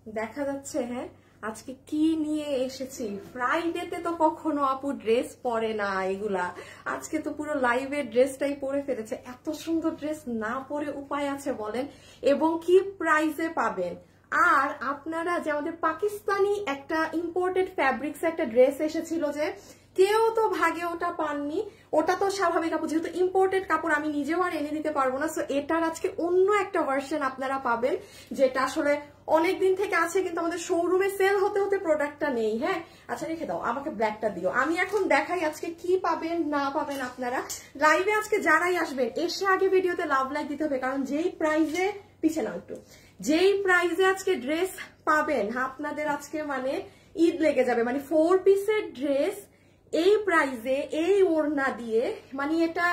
দেখা যাচ্ছে। হ্যাঁ, আজকে কি নিয়ে এসেছি? ফ্রাইডেতে তো কখনো আপু ড্রেস পরে না এগুলা, আজকে তো পুরো লাইভে ড্রেসটাই পরে ফেলেছে। এত সুন্দর ড্রেস না পরে উপায় আছে বলেন? এবং কি প্রাইসে পাবেন? আর আপনারা যে আমাদের পাকিস্তানি একটা ইম্পোর্টেড ফ্যাব্রিক্স একটা ড্রেস এসেছিল, যে কেউ তো ভাগে ওটা পাননি, ওটা তো স্বাভাবিক আপু, যেহেতু ইম্পোর্টেড কাপড় আমি নিজেও আর এনে দিতে পারবো না। সো এটার আজকে অন্য একটা ভার্সন আপনারা পাবেন, যেটা আসলে অনেকদিন থেকে আছে কিন্তু আমাদের শোরুমে সেল হতে হতে প্রোডাক্টটা নেই। হ্যাঁ, আচ্ছা রেখে দাও, আমাকে ব্ল্যাকটা দিও। আমি এখন দেখাই আজকে কি পাবেন না পাবেন। আপনারা লাইভে আজকে যারাই আসবেন, এসে আগে ভিডিওতে লাভ লাইক দিতে হবে, কারণ যেই প্রাইজে, পিছিয়ে নাও একটু, যেই প্রাইজে আজকে ড্রেস পাবেন আপনাদের আজকে মানে ঈদ লেগে যাবে। মানে 4 পিসের ড্রেস এই প্রাইজে, এই ওড়না দিয়ে, মানে এটা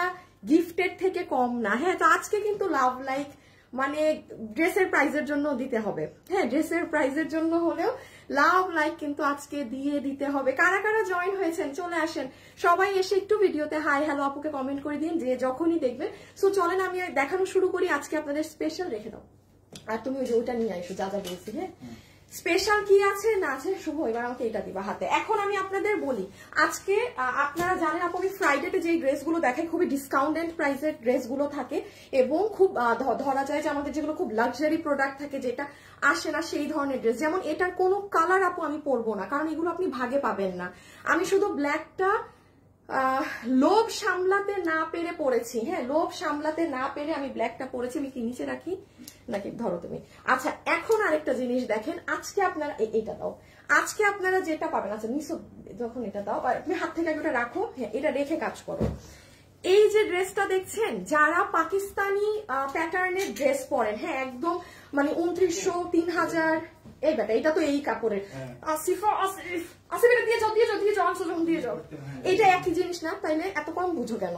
গিফটের থেকে কম না। হ্যাঁ, তো আজকে কিন্তু লাভ লাইক মানে ড্রেসের প্রাইজের জন্য দিতে হবে। হ্যাঁ, ড্রেসের প্রাইজের জন্য হলেও লাভ লাইক কিন্তু আজকে দিয়ে দিতে হবে। কারা কারা জয়েন হয়েছেন চলে আসেন, সবাই এসে একটু ভিডিওতে হাই হ্যালো আপুকে কমেন্ট করে দিন, যে যখনই দেখবে। সো চলেন আমি দেখানো শুরু করি আজকে আপনাদের স্পেশাল। রেখে দাও, আর তুমি ওই যে ওটা নিয়ে আসো যা যা বলছি। হ্যাঁ, স্পেশাল কি আছে না আছে শুভ, এবার আমাকে এটা দিবা হাতে। এখন আমি আপনাদের বলি, আজকে আপনারা জানেন আপু আমি ফ্রাইডেতে যে ড্রেসগুলো দেখাই খুবই ডিসকাউন্টেড প্রাইসের ড্রেসগুলো থাকে, এবং খুব ধরা যায় যে আমাদের যেগুলো খুব লাক্সারি প্রোডাক্ট থাকে, যেটা আসে না সেই ধরনের ড্রেস। যেমন এটার কোনো কালার আপু আমি পরবো না, কারণ এগুলো আপনি ভাগে পাবেন না। আমি শুধু ব্ল্যাকটা লোভ সামলাতে না পেরে পড়েছি। হ্যাঁ, লোভ সামলাতে না পেরে আমি ব্ল্যাকটা পরেছি। আমি কি নিচে রাখি নাকি ধরো তুমি? আচ্ছা, এখন আরেকটা জিনিস দেখেন, আজকে আপনারা এইটা দাও, আজকে আপনারা যেটা পাবেন, আচ্ছা নিচে যখন এটা দাও, তুমি হাত থেকে একটা রাখো। হ্যাঁ, এটা রেখে কাজ করো। এই যে ড্রেসটা দেখছেন, যারা পাকিস্তানি প্যাটার্নের ড্রেস পরেন, হ্যাঁ একদম মানে 2900 3000, এই ব্যাটা এটা তো এই কাপড়ের। আসিফা আসিফ আসিফ এটা দিয়ে যাও যখন দিয়ে যাও, এটা একই জিনিস না? তাইলে এত কম বুঝো কেন?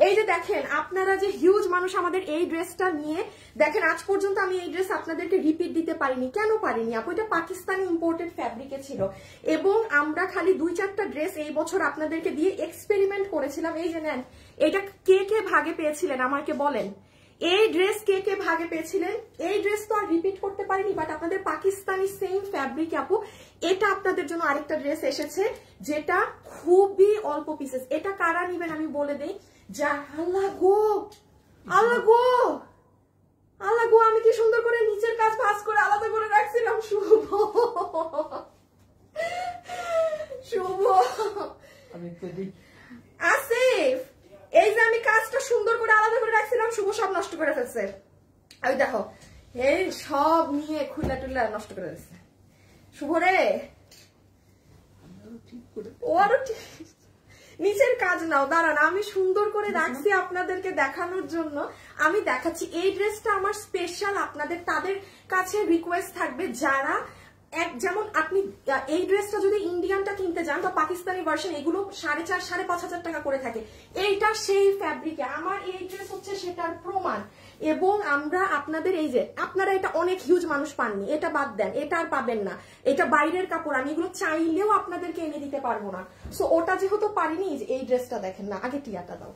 এই যে দেখেন, আপনারা যে হিউজ মানুষ আমাদের এই ড্রেসটা নিয়ে দেখেন, আজ পর্যন্ত আমি এই ড্রেস আপনাদেরকে রিপিট দিতে পারিনি। কেন পারিনি আপু? এটা পাকিস্তানি ইম্পোর্টেড ফ্যাব্রিকে ছিল, এবং আমরা খালি 2-4টা ড্রেস এই বছর আপনাদেরকে দিয়ে এক্সপেরিমেন্ট করেছিলাম। এই যে নেন, এটা কে কে ভাগে পেয়েছিলেন আমাকে বলেন? এই ড্রেস কে কে ভাগে পেয়েছিলেন? এই ড্রেস তো আর রিপিট করতে পারিনি, বাট আপনাদের পাকিস্তানি সেম ফ্যাব্রিক আপু এটা আপনাদের জন্য আরেকটা ড্রেস এসেছে, যেটা খুবই অল্প পিসেস। এটা কারা নিবেন আমি বলে দেই। যা আল্লাহ গো, আল্লাহ গো, আল্লাহ গো, আমি কি সুন্দর করে নিচের কাজ ভাঁজ করে আলাদা করে রাখছিলাম। শুভ শুভ আসিফ, এই যে আমি কাজটা সুন্দর করে আলাদা করে রাখছিলাম, শুভ সব নষ্ট করে ফেলছে। ওই দেখো, এই সব নিয়ে খুলা টুলা নষ্ট করে ফেলছে শুভ রে। ওরও নিচের কাজ নাও, দাঁড়ান আমি সুন্দর করে রাখছি আপনাদেরকে দেখানোর জন্য। আমি দেখাচ্ছি এই ড্রেসটা আমার স্পেশাল আপনাদের, তাদের কাছে রিকোয়েস্ট থাকবে যারা যেমন আপনি এই ড্রেসটা যদি ইন্ডিয়ানটা কিনতে যান বা পাকিস্তানি ভার্সন, এগুলো 4,500-5,000 টাকা করে থাকে। এইটা সেই ফ্যাব্রিকে, আমার এই ড্রেস হচ্ছে সেটার প্রমাণ। এবং আমরা আপনাদের এই যে আপনারা এটা অনেক হিউজ মানুষ পাননি, এটা বাদ দেন, এটা আর পাবেন না। এটা বাইরের কাপড়, আমি এগুলো চাইলেও আপনাদেরকে এনে দিতে পারবো না। সো ওটা যেহেতু পারিনি, এই ড্রেসটা দেখেন না, আগে টিয়াটা দাও।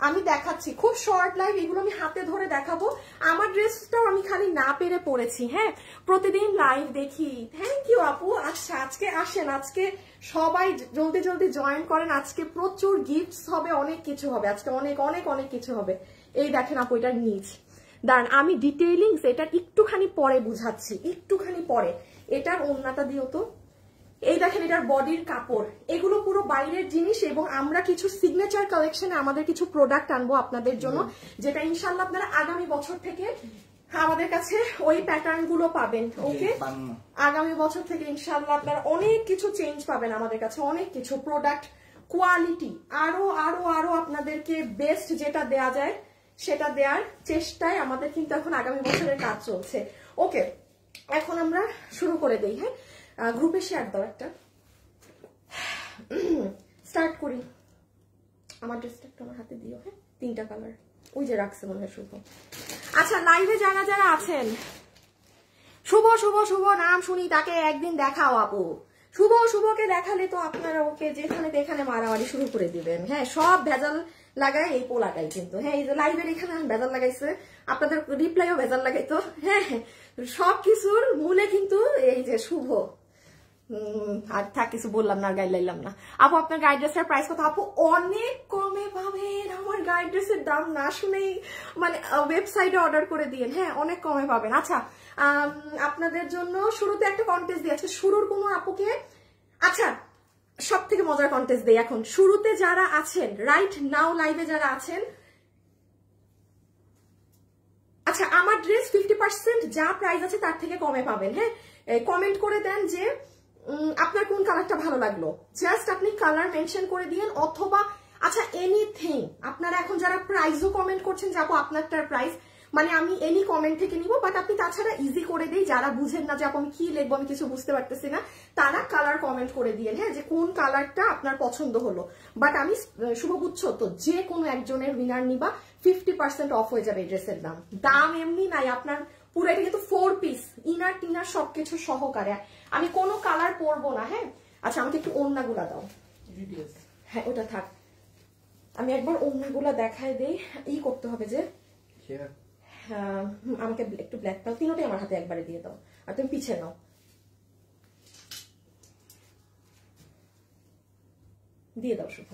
আমি দেখাচ্ছি খুব শর্ট লাইভ, এগুলো আমি হাতে ধরে দেখাবো। আমার ড্রেসটাও আমি খালি না পেরে পড়েছি। হ্যাঁ, প্রতিদিন লাইভ দেখি। থ্যাংক ইউ আপু। আচ্ছা, আজকে আসেন, আজকে সবাই জলদি জলদি জয়েন করেন। আজকে প্রচুর গিফটস হবে, অনেক কিছু হবে আজকে, অনেক অনেক অনেক কিছু হবে। এই দেখেন আপু, এটার নিচ দাঁড়ান, আমি ডিটেইলিংস এটার একটুখানি পরে বুঝাচ্ছি, একটুখানি পরে। এটার ওড়নাটা দিও তো। এই দেখেন, এটার বডির কাপড়, এগুলো পুরো বাইরের জিনিস। এবং আমরা কিছু সিগনেচার কালেকশনে আমাদের কিছু প্রোডাক্ট আনবো আপনাদের জন্য, যেটা ইনশাল্লাহ আপনারা আগামী বছর থেকে আমাদের কাছে ওই প্যাটার্ন গুলো পাবেন। ওকে, আগামী বছর থেকে ইনশাল্লাহ আপনারা অনেক কিছু চেঞ্জ পাবেন আমাদের কাছে, অনেক কিছু প্রোডাক্ট কোয়ালিটি আরো আরো আরো আপনাদেরকে বেস্ট যেটা দেয়া যায় সেটা দেওয়ার চেষ্টায় আমাদের কিন্তু এখন আগামী বছরের কাজ চলছে। ওকে, এখন আমরা শুরু করে দেই। হ্যাঁ, গ্রুপে শেয়ার দাও একটা, স্টার্ট করি। আমার ড্রেসটা একটু আমার হাতে দিও। হ্যাঁ, 3টা কালার ওই যে রাখছে মনে হয় শুভ। আচ্ছা, লাইভে যারা যারা আছেন, শুভ শুভ শুভ নাম শুনি তাকে একদিন দেখাও আপু। শুভকে দেখালে তো আপনারা ওকে যেখানে যেখানে মারামারি শুরু করে দিবেন। হ্যাঁ, সব ভেজাল লাগায় এই পোলাটাই কিন্তু। হ্যাঁ, এই যে লাইভের এখানে ভেজাল লাগাইছে, আপনাদের রিপ্লাইও ভেজাল লাগাইতো। হ্যাঁ, সবকিছুর মূলে কিন্তু এই যে যে শুভ আর থাক কিছু বললাম না, গাইড লাইলাম না। আপু আপনার গাইড ড্রেসের প্রাইস কত? আপু অনেক কমে পাবেন, আমার গাইড ড্রেসের দাম না শুনেই মানে ওয়েবসাইটে অর্ডার করে দিন, হ্যাঁ অনেক কমে পাবেন। আচ্ছা আপনাদের জন্য শুরুতে একটা কন্টেস্ট দিয়েছে, শুরুর কোনো আপুকে, আচ্ছা সব থেকে মজার কন্টেস্ট দেই এখন। শুরুতে যারা আছেন রাইট নাও লাইভে যারা আছেন, আচ্ছা আমার ড্রেস 50% যা প্রাইস আছে তার থেকে কমে পাবেন, হ্যাঁ কমেন্ট করে দেন যে আপনার কোন কালারটা ভালো লাগলো, জাস্ট আপনি কালার মেনশন করে দিয়েন, অথবা আচ্ছা এনিথিং। আপনারা এখন যারা প্রাইসও কমেন্ট করছেন যে আপু আপনারটার প্রাইস, মানে আমি এনি কমেন্ট থেকে নিব, বাট আপনি তাছাড়া ইজি করে দিই, যারা বুঝেন না যে আপু আমি কি লিখবো আমি কিছু বুঝতে পারতেছি না, তারা কালার কমেন্ট করে দিয়েন, হ্যাঁ যে কোন কালারটা আপনার পছন্দ হলো। বাট আমি শুভ বুঝছো তো, যে কোনো একজনের উইনার নিবা 50% অফ হয়ে যাবে এই ড্রেসের দাম। দাম এমনি নাই আপনার, পুরো এটা কিন্তু 4 পিস ইনার টিনার সবকিছু সহকারে, আমি কোনো কালার পরবো না, হ্যাঁ। আচ্ছা আমাকে একটু ওড়নাগুলা দাও, হ্যাঁ ওটা থাক, আমি একবার ওড়নাগুলা দেখাই দেই। ই করতে হবে যে আমাকে একটু ব্ল্যাক দাও, তিনটাই আমার হাতে একবারে দিয়ে দাও, আর তুমি পিছিয়ে নাও, দিয়ে দাও শুভ।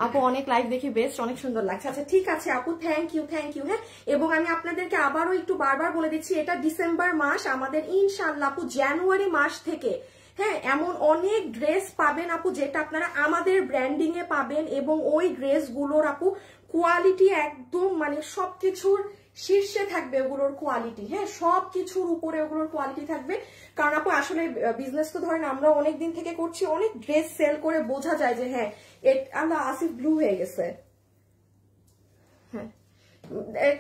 আপু অনেক লাইভ দেখি বেস্ট, অনেক সুন্দর লাগছে। আচ্ছা ঠিক আছে আপু, থ্যাংক ইউ হ্যাঁ। এবং আমি আপনাদেরকে আবারও একটু বারবার বলে দিচ্ছি, এটা ডিসেম্বর মাস, আমাদের ইনশাআল্লাহ আপু জানুয়ারি মাস থেকে হ্যাঁ এমন অনেক ড্রেস পাবেন আপু যেটা আপনারা আমাদের ব্র্যান্ডিং এ পাবেন, এবং ওই ড্রেসগুলোর আপু কোয়ালিটি একদম মানে সবকিছুর শীর্ষে থাকবে ওগুলোর কোয়ালিটি, হ্যাঁ সবকিছুর উপরে ওগুলোর কোয়ালিটি থাকবে। কারণ আপু আসলে বিজনেস তো ধরেন আমরা অনেক দিন থেকে করছি, অনেক ড্রেস সেল করে বোঝা যায় যে হ্যাঁ আল্লাহ আসিফ ব্লু হয়ে গেছে, হ্যাঁ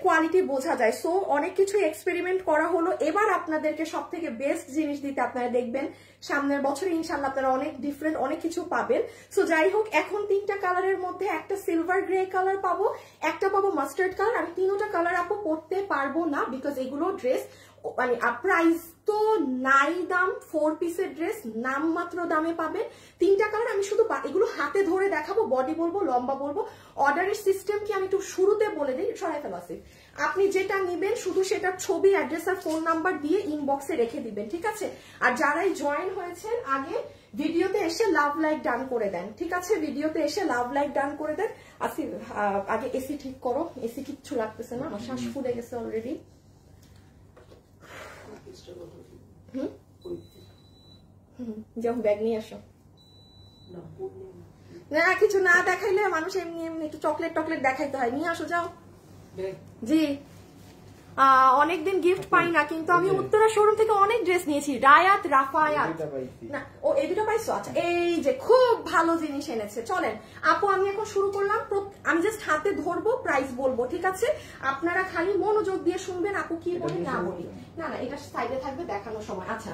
কোয়ালিটি বোঝা যায়। সো অনেক কিছু এক্সপেরিমেন্ট করা হলো, এবার আপনাদেরকে সব থেকে বেস্ট জিনিস দিতে আপনারা দেখবেন সামনের বছরে ইনশাল্লাহ আপনারা অনেক ডিফারেন্ট অনেক কিছু পাবেন। সো যাই হোক, এখন 3টা কালারের মধ্যে একটা সিলভার গ্রে কালার পাবো, একটা পাবো মাস্টার্ড কালার। আমি 3টা কালার আপু পরতে পারবো না, বিকজ এগুলো ড্রেস মানে প্রাইস তো নাই দাম, 4 পিসের ড্রেস নামমাত্র দামে পাবেন। 3টা কালার আমি শুধু এগুলো হাতে ধরে দেখাবো, বডি বলবো লম্বা বলবো। অর্ডারের সিস্টেম কি আমি একটু শুরুতে বলে দিই, সরাই ফেলা আছে, আপনি যেটা নিবেন শুধু সেটার ছবি অ্যাড্রেস আর ফোন নাম্বার দিয়ে ইনবক্সে রেখে দিবেন, ঠিক আছে। আর যারাই জয়েন হয়েছেন আগে ভিডিওতে এসে লাভ লাইক ডান করে দেন, ঠিক আছে, ভিডিওতে এসে লাভ লাইক ডান করে দেন। আসি আগে এসি ঠিক করো, এসি কিচ্ছু লাগতেছে না, আমার শ্বাস ফুলে গেছে অলরেডি। যাও ব্যাগ নিয়ে আসো, না কিছু না দেখাইলে মানুষ এমনি এমনি একটু চকলেট টকলেট দেখাইতে হয়, নিয়ে আসো যাও। জি অনেকদিন গিফট পাই না, কিন্তু আমি উত্তরা শোরুম থেকে অনেক ড্রেস নিয়েছি। রায়াত রাফায়াত না ও এই দুটো পাইছো? আচ্ছা এই যে খুব ভালো জিনিস এনেছে। চলেন আপু আমি এখন শুরু করলাম, আমি জাস্ট হাতে ধরবো প্রাইস বলবো, ঠিক আছে, আপনারা খালি মনোযোগ দিয়ে শুনবেন আপু কি বলি না বলি। না না এটা সাইডে থাকবে দেখানোর সময়। আচ্ছা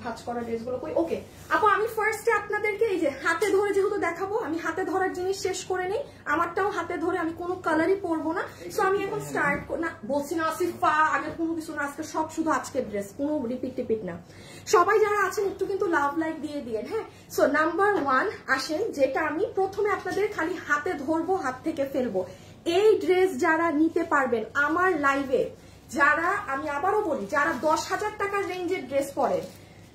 ভাঁজ করা ড্রেসগুলো কই, ওকে আপু আমি ফার্স্টে আপনাদেরকে এই যে হাতে ধরে যেহেতু দেখাবো, আমি হাতে ধরার জিনিস শেষ করে নেই, আমারটাও হাতে ধরে, আমি কোনো কালারই পরবো না। সো আমি এখন স্টার্ট না বলছি না আসিফা আগে কোনো কিছু না, আজকে সব শুধু আজকের ড্রেস, কোনো রিপিট না। সবাই যারা আছেন একটু কিন্তু লাভ লাইক দিয়ে দিয়েন, হ্যাঁ। সো নাম্বার 1 আসেন, যেটা আমি প্রথমে আপনাদের খালি হাতে ধরবো, হাত থেকে ফেলবো। এই ড্রেস যারা নিতে পারবেন আমার লাইভে, যারা আমি আবারও বলি যারা 10,000 টাকার রেঞ্জের ড্রেস পরেন,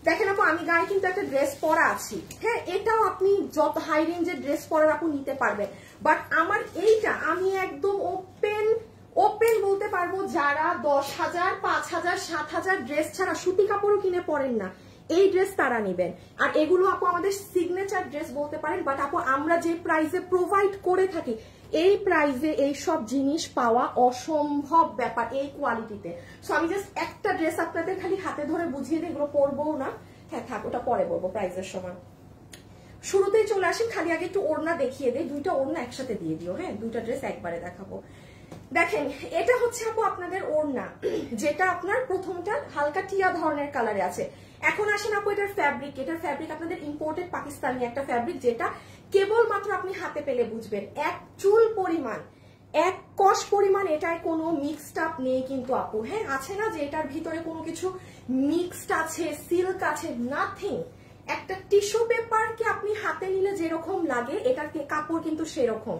দেখেন আপু আমি গায়ে কিন্তু একটা ড্রেস পরা আছি, হ্যাঁ এটাও আপনি যত হাই রেঞ্জের ড্রেস পরার আপু নিতে পারবেন। বাট আমার এইটা আমি একদম ওপেন বলতে পারবো, যারা 10,000 5,000 7,000 ড্রেস ছাড়া সুতি কাপড়ও কিনে পরেন না, এই ড্রেস তারা নেবেন। আর এগুলো আপু আমাদের সিগনেচার ড্রেস বলতে পারেন, বাট আপু আমরা যে প্রাইসে প্রোভাইড করে থাকি এই প্রাইসে এই সব জিনিস পাওয়া অসম্ভব ব্যাপার এই কোয়ালিটিতে। সো আমি জাস্ট একটা ড্রেস আপনাদের খালি হাতে ধরে বুঝিয়ে দিই, এগুলো পরবো না, হ্যাঁ থাক ওটা পরে বলবো প্রাইসের সময়। শুরুতেই চলে আসেন, খালি আগে একটু ওড়না দেখিয়ে দেই, 2টা ওড়না একসাথে দিয়ে দিও, হ্যাঁ 2টা ড্রেস একবারে দেখাবো। দেখেন এটা হচ্ছে আপু আপনাদের ওড়না, যেটা আপনার প্রথমটা হালকা টিয়া ধরনের কালারে আছে। এখন আসেন আপু এটার ফ্যাব্রিক আপনাদের ইম্পোর্টেড পাকিস্তানি একটা ফ্যাব্রিক, যেটা কেবলমাত্র আপনি হাতে পেলে বুঝবেন। এক চুল পরিমাণ, এক কষ পরিমাণ এটায় কোনো মিক্সড আপ নেই কিন্তু আপু, হ্যাঁ আছে না যে এটার ভিতরে কোনো কিছু মিক্সড আছে, সিল্ক আছে, নাথিং। একটা টিস্যু পেপারকে আপনি হাতে নিলে যেরকম লাগে এটার কাপড় কিন্তু সেরকম।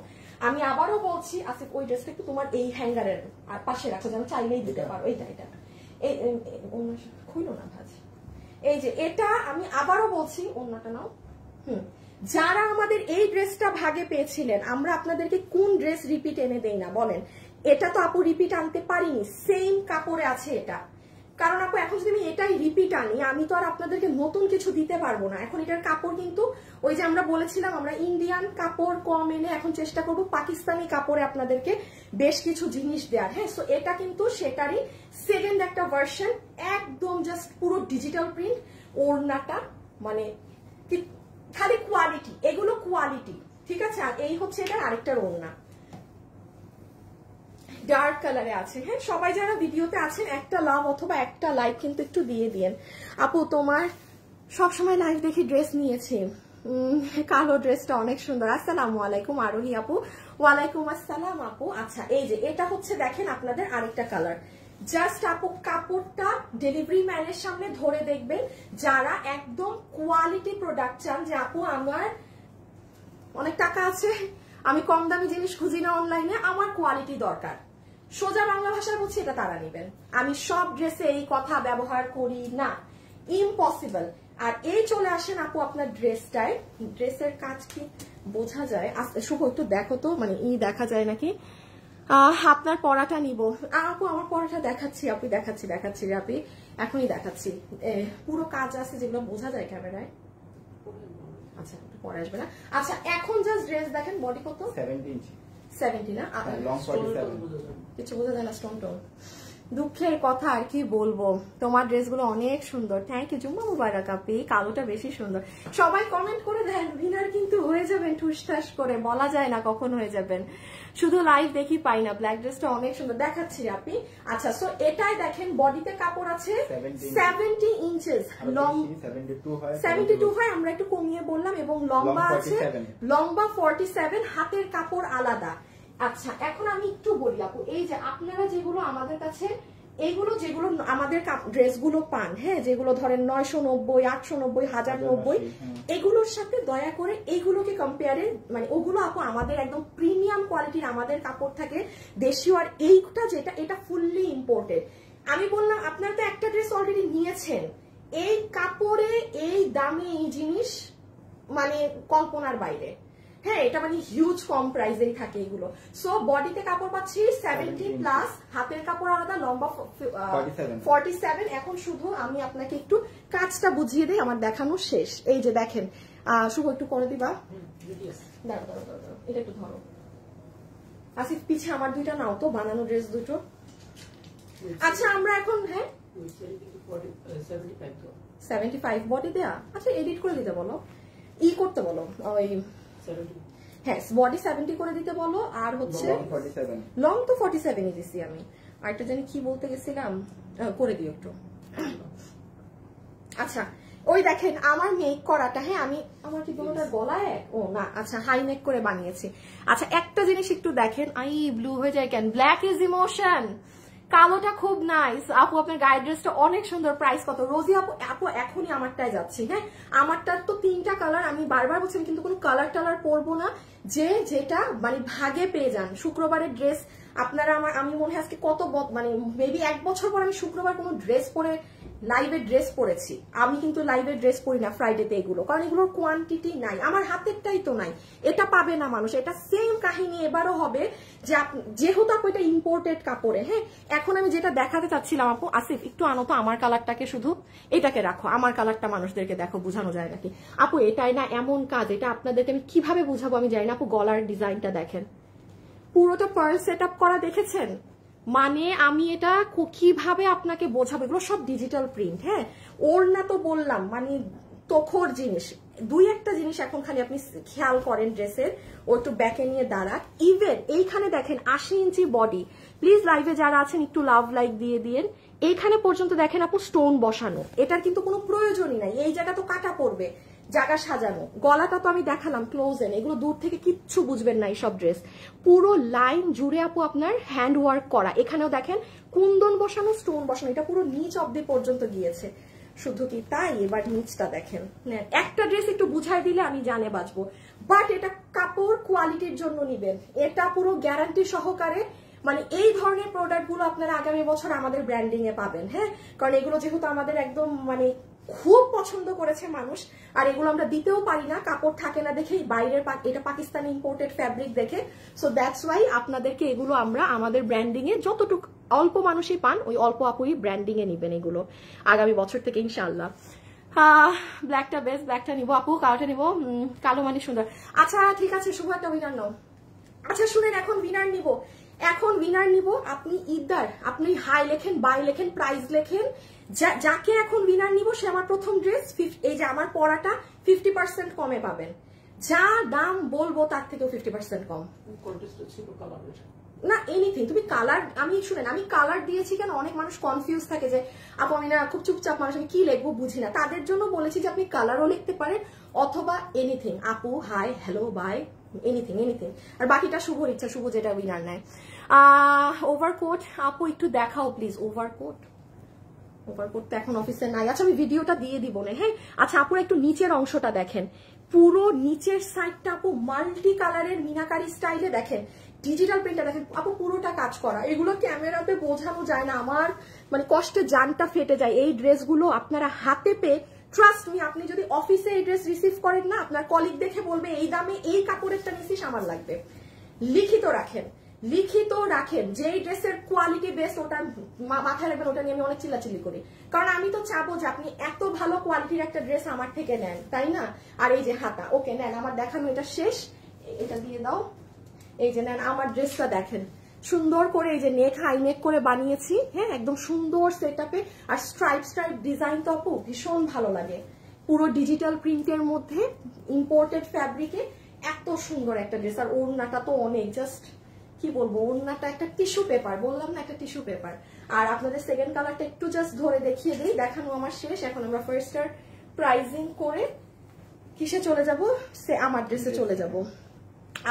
আমি আবারও বলছি আসিফ ওই ড্রেসটা একটু তোমার এই হ্যাঙ্গারের আর পাশে রাখো, যেন চাইলেই দিতে পারো। এটা এই খুইলো না ভাজ। এই যে এটা আমি আবারও বলছি, অন্যটা নাও। যারা আমাদের এই ড্রেসটা ভাগে পেয়েছিলেন, আমরা আপনাদেরকে কোন ড্রেস রিপিট এনে দেই না বলেন? এটা তো আপু রিপিট আনতে পারিনি, সেম কাপড়ে আছে এটা। কারণ আপু এখন যদি আমি এটাই রিপিট আনি, আমি তো আর আপনাদেরকে নতুন কিছু দিতে পারবো না। এখন এটার কাপড় কিন্তু ওই যে আমরা বলেছিলাম, আমরা ইন্ডিয়ান কাপড় কম এনে এখন চেষ্টা করবো পাকিস্তানি কাপড়ে আপনাদেরকে বেশ কিছু জিনিস দেওয়ার। হ্যাঁ, সো এটা কিন্তু সেটারই সেকেন্ড একটা ভার্সন, একদম জাস্ট পুরো ডিজিটাল প্রিন্ট। ওড়নাটা মানে খালি কোয়ালিটি, এগুলো কোয়ালিটি, ঠিক আছে। আর এই হচ্ছে এটা আরেকটা ওড়না, ডার্ক কালারে আছে। হ্যাঁ, সবাই যারা ভিডিওতে আছেন একটা লাভ অথবা একটা লাইক কিন্তু একটু দিয়ে দিয়েন। আপু তোমার সবসময় লাইভ দেখি ড্রেস নিয়েছি, কালো ড্রেসটা অনেক সুন্দর। আসসালামু আলাইকুম আরোহী আপু। ওয়ালাইকুম আসসালাম আপু। আচ্ছা, এই যে এটা হচ্ছে দেখেন আপনাদের আরেকটা কালার। জাস্ট আপু কাপড়টা ডেলিভারি ম্যানের সামনে ধরে দেখবেন, যারা একদম কোয়ালিটি প্রোডাক্ট চান, যে আপু আমার অনেক টাকা আছে, আমি কম দামি জিনিস খুঁজি না অনলাইনে, আমার কোয়ালিটি দরকার, সোজা বাংলা ভাষায় বলছি, এটা তারা নেবেন। আমি সব ড্রেসে এই কথা ব্যবহার করি না, ইম্পসিবল। আর এই চলে আসেন আপু আপনার ড্রেসটায়, ড্রেসের কাজ কি বোঝা যায়? শুভ একটু দেখো তো, মানে দেখা যায় নাকি? আপনার পরাটা নিব আপু, আমার পরাটা দেখাচ্ছি আপু, দেখাচ্ছি রে আপনি, এখনই দেখাচ্ছি। পুরো কাজ আছে যেগুলো বোঝা যায় ক্যামেরায়। আচ্ছা, পরে আসবে না। আচ্ছা, এখন জাস্ট ড্রেস দেখেন, বডি কত? 70 না, কিছু বোঝা যায় না, স্টোন টোন। দুঃখের কথা, আর কি বলবো, তোমার ড্রেসগুলো অনেক সুন্দর। থ্যাংক ইউ জুম্মা মুবারক আপি, কালোটা বেশি সুন্দর। সবাই কমেন্ট করে দেন, উইনার কিন্তু হয়ে যাবেন ঠুসঠাস করে, বলা যায় না কখন হয়ে যাবেন, শুধু লাইভ দেখি পাই না। ব্ল্যাক ড্রেসটা অনেক সুন্দর, দেখাচ্ছি আপনি। আচ্ছা, সো এটাই দেখেন, বডিতে কাপড় আছে 70 ইঞ্চেস, লং 72 হয়, আমরা একটু কমিয়ে বললাম, এবং লম্বা আছে, লম্বা 47, হাতের কাপড় আলাদা। আচ্ছা, এখন আমি একটু বলি আপু, এই যে আপনারা যেগুলো আমাদের কাছে, এইগুলো যেগুলো আমাদের ড্রেসগুলো পান, হ্যাঁ, যেগুলো ধরেন 990, 890, 1090, এগুলোর সাথে দয়া করে এইগুলোকে কম্পেয়ারে, মানে ওগুলো আপু আমাদের একদম প্রিমিয়াম কোয়ালিটির আমাদের কাপড় থাকে, দেশীয়। আর এইটা যেটা, এটা ফুললি ইম্পোর্টেড। আমি বললাম আপনারা তো একটা ড্রেস অলরেডি নিয়েছেন, এই কাপড়ে এই দামে এই জিনিস মানে কল্পনার বাইরে। হ্যাঁ, এটা মানে হিউজ কম প্রাইসেই থাকে এগুলো। সো বডিতে কাপড় পাচ্ছি 70 প্লাস, হাতের কাপড় আলাদা, লম্বা 47। এখন শুধু আমি আপনাকে একটু কাজটা বুঝিয়ে দিই, আমার দেখানো শেষ। এই যে দেখেন, শুভ একটু করে দিবা, দাঁড়াও, এটা একটু ধরো আসিফ, পিছে আমার দুইটা নাও তো, বানানো ড্রেস দুটো। আচ্ছা, আমরা এখন, হ্যাঁ 75 বডি দেয়া। আচ্ছা, এডিট করে দিতে বলো, করতে বলো, ওই হ্যাঁ বডি 70 করে দিতে বলো। আর হচ্ছে লং তো 47ই দিছি আমি। আরেকটা জানি কি বলতে গেছিলাম, করে দিও একটু। আচ্ছা, ওই দেখেন আমার মেক করাটা, হ্যাঁ আমি, আমার কি দুটোটার গলায়, ও না, আচ্ছা হাই নেক করে বানিয়েছি। আচ্ছা, একটা জিনিস একটু দেখেন, ব্লু হয়ে যায় কেন? ব্ল্যাক ইজ ইমোশন, কালোটা খুব নাইস আপু, আপনার গায়ের ড্রেসটা অনেক সুন্দর। প্রাইস কত? রোজি আপু, এখনই আমারটায় যাচ্ছি। হ্যাঁ, আমারটার তো 3টা কালার, আমি বারবার বলছি কিন্তু কোনো কালার টালার পরবো না, যেটা মানে ভাগে পেয়ে যান। শুক্রবারের ড্রেস আপনারা, আমি মনে হয় আজকে কত, মানে মেবি 1 বছর পর আমি শুক্রবার কোনো ড্রেস পরে লাইভে ড্রেস পরেছি। আমি কিন্তু লাইভে ড্রেস পরি না ফ্রাইডেতে এগুলো, কারণ এগুলোর কোয়ান্টিটি নাই, আমার হাতেরটাই তো নাই, এটা পাবে না মানুষ। এটা সেম কাহিনী এবারও হবে, যে যেহেতু আপু এটা ইম্পোর্টেড কাপড়ে। হ্যাঁ, এখন আমি যেটা দেখাতে চাচ্ছিলাম আপু, আসিফ একটু আনো তো আমার কালারটাকে, শুধু এটাকে রাখো, আমার কালারটা মানুষদেরকে দেখো, বোঝানো যায় নাকি আপু? এটাই না এমন কাজ, এটা আপনাদেরকে আমি কিভাবে বুঝাবো আমি জানি না আপু। গলার ডিজাইনটা দেখেন, পুরোটা পার্ল সেট আপ করা, দেখেছেন? মানে আমি এটা কিভাবে আপনাকে বোঝাবো, এগুলো সব ডিজিটাল প্রিন্ট। হ্যাঁ, ওড়না তো বললাম, মানে তোখর জিনিস। 2-1টা জিনিস এখন খালি আপনি খেয়াল করেন ড্রেসের, ও একটু ব্যাকে নিয়ে দাঁড়াক। ইভেন এইখানে দেখেন 80 ইঞ্চি বডি, প্লিজ লাইভে যারা আছেন একটু লাভ লাইক দিয়ে দিন। এইখানে পর্যন্ত দেখেন আপু স্টোন বসানো, এটার কিন্তু কোনো প্রয়োজনই নাই, এই জায়গা তো কাটা পড়বে, জায়গা সাজানো। গলাটা তো আমি দেখালাম ক্লোজেন, এগুলো দূর থেকে কিচ্ছু বুঝবেন না এইসব ড্রেস। পুরো লাইন জুড়ে আপু আপনার হ্যান্ড ওয়ার্ক করা, এখানেও দেখেন কুন্দন বসানো, স্টোন বসানো, এটা পুরো নিচ অব্দি পর্যন্ত গিয়েছে। শুধু কি তাই, এবার নিচটা দেখেন। একটা ড্রেস একটু বুঝাই দিলে আমি জানে বাঁচবো, বাট এটা কাপড় কোয়ালিটির জন্য নিবেন, এটা পুরো গ্যারান্টি সহকারে মানে এই ধরনের প্রোডাক্টগুলো আপনারা আগামী বছর আমাদের ব্র্যান্ডিং এ পাবেন। হ্যাঁ, কারণ এগুলো যেহেতু আমাদের একদম মানে খুব পছন্দ করেছে মানুষ, আর এগুলো আমরা দিতেও পারি না, কাপড় থাকে না দেখেই, বাইরের এটা পাকিস্তানি ইম্পোর্টেড ফ্যাব্রিক দেখে। সো দ্যাটস ওয়াই আপনাদেরকে এগুলো আমরা আমাদের ব্র্যান্ডিং এ যতটুকু অল্প মানুষই পান ওই অল্প আপুই ব্র্যান্ডিং এ নিবেন এগুলো আগামী বছর থেকে ইনশাআল্লাহ। ব্ল্যাকটা বেস্ট, ব্ল্যাকটা নিবো আপু, কালোটা নিবো, কালো মানে সুন্দর। আচ্ছা ঠিক আছে, শুভ একটা উইনার নাও। আচ্ছা শুনেন, এখন উইনার নিব, এখন উইনার নিব। আপনি ইদার আপনি হাই লেখেন, বাই লেখেন, প্রাইস লেখেন, যাকে এখন উইনার নিব সে আমার প্রথম ড্রেস, এই যে আমার পরাটা 50% কমে পাবেন। যা দাম বলবো তার থেকেও 50% কম। না এনিথিং, তুমি কালার, আমি শুনেন আমি কালার দিয়েছি কেন, অনেক মানুষ কনফিউজ থাকে যে আপু আমি না খুব চুপচাপ মানুষ, আমি কি লিখবো বুঝি না, তাদের জন্য বলেছি যে আপনি কালারও লিখতে পারেন অথবা এনিথিং, আপু, hi, hello, bye, anything anything. আর বাকিটা শুভর ইচ্ছা, শুভ যেটা উইনার নেয়। ওভারকোট আপু একটু দেখাও প্লিজ, ওভারকোট, ওভারকোট তো এখন অফিসে নাই। আচ্ছা আমি ভিডিওটা দিয়ে দিব না। হ্যাঁ আচ্ছা আপুরা একটু নিচের অংশটা দেখেন, পুরো নিচের সাইডটা আপু মাল্টি কালারের মিনাকারি স্টাইলে দেখেন, ডিজিটাল প্রিন্টটা দেখেন আপু, পুরোটা কাজ করা। এগুলো ক্যামেরাতে বোঝানো যায় না, আমার মানে কষ্টে জানটা ফেটে যায়। এই ড্রেসগুলো আপনারা হাতে পেয়ে ট্রাস্ট মি, আপনি যদি অফিসে এই ড্রেস রিসিভ করেন না, আপনার কলিগ দেখে বলবে এই দামে এই কাপড়েরটা নিছিস, আমার লাগবে। লিখিত রাখেন, লিখিত রাখেন যে এই ড্রেসের কোয়ালিটি বেস্ট, ওটা মাথায় রাখবেন। ওটা নিয়ে আমি অনেক চিল্লাচিল্লি করি, কারণ আমি তো চাবো যে আপনি এত ভালো কোয়ালিটির একটা ড্রেস আমার থেকে নেন, তাই না? আর এই যে হাতা, ওকে নেন, আমার দেখানো এটা শেষ, এটা দিয়ে দাও। এই যে নেন আমার ড্রেসটা দেখেন, সুন্দর করে এই যে নেক হাই নেক করে বানিয়েছি। হ্যাঁ একদম সুন্দর সেটআপে, আর স্ট্রাইপ স্ট্রাইপ ডিজাইন তো আপু ভীষণ ভালো লাগে, পুরো ডিজিটাল প্রিন্টের মধ্যে ইম্পোর্টেড ফ্যাব্রিকে এত সুন্দর একটা ড্রেস। আর ওড়নাটা তো অনেক, জাস্ট কি বলবো, ওড়নাটা একটা টিস্যু পেপার, বললাম না একটা টিস্যু পেপার। আর আপনাদের সেকেন্ড কালারটা একটু জাস্ট ধরে দেখিয়ে দিই, দেখানো আমার শেষ। এখন আমরা ফার্স্টার প্রাইজিং করে কিসে চলে যাব, সে আমার ড্রেসে চলে যাব।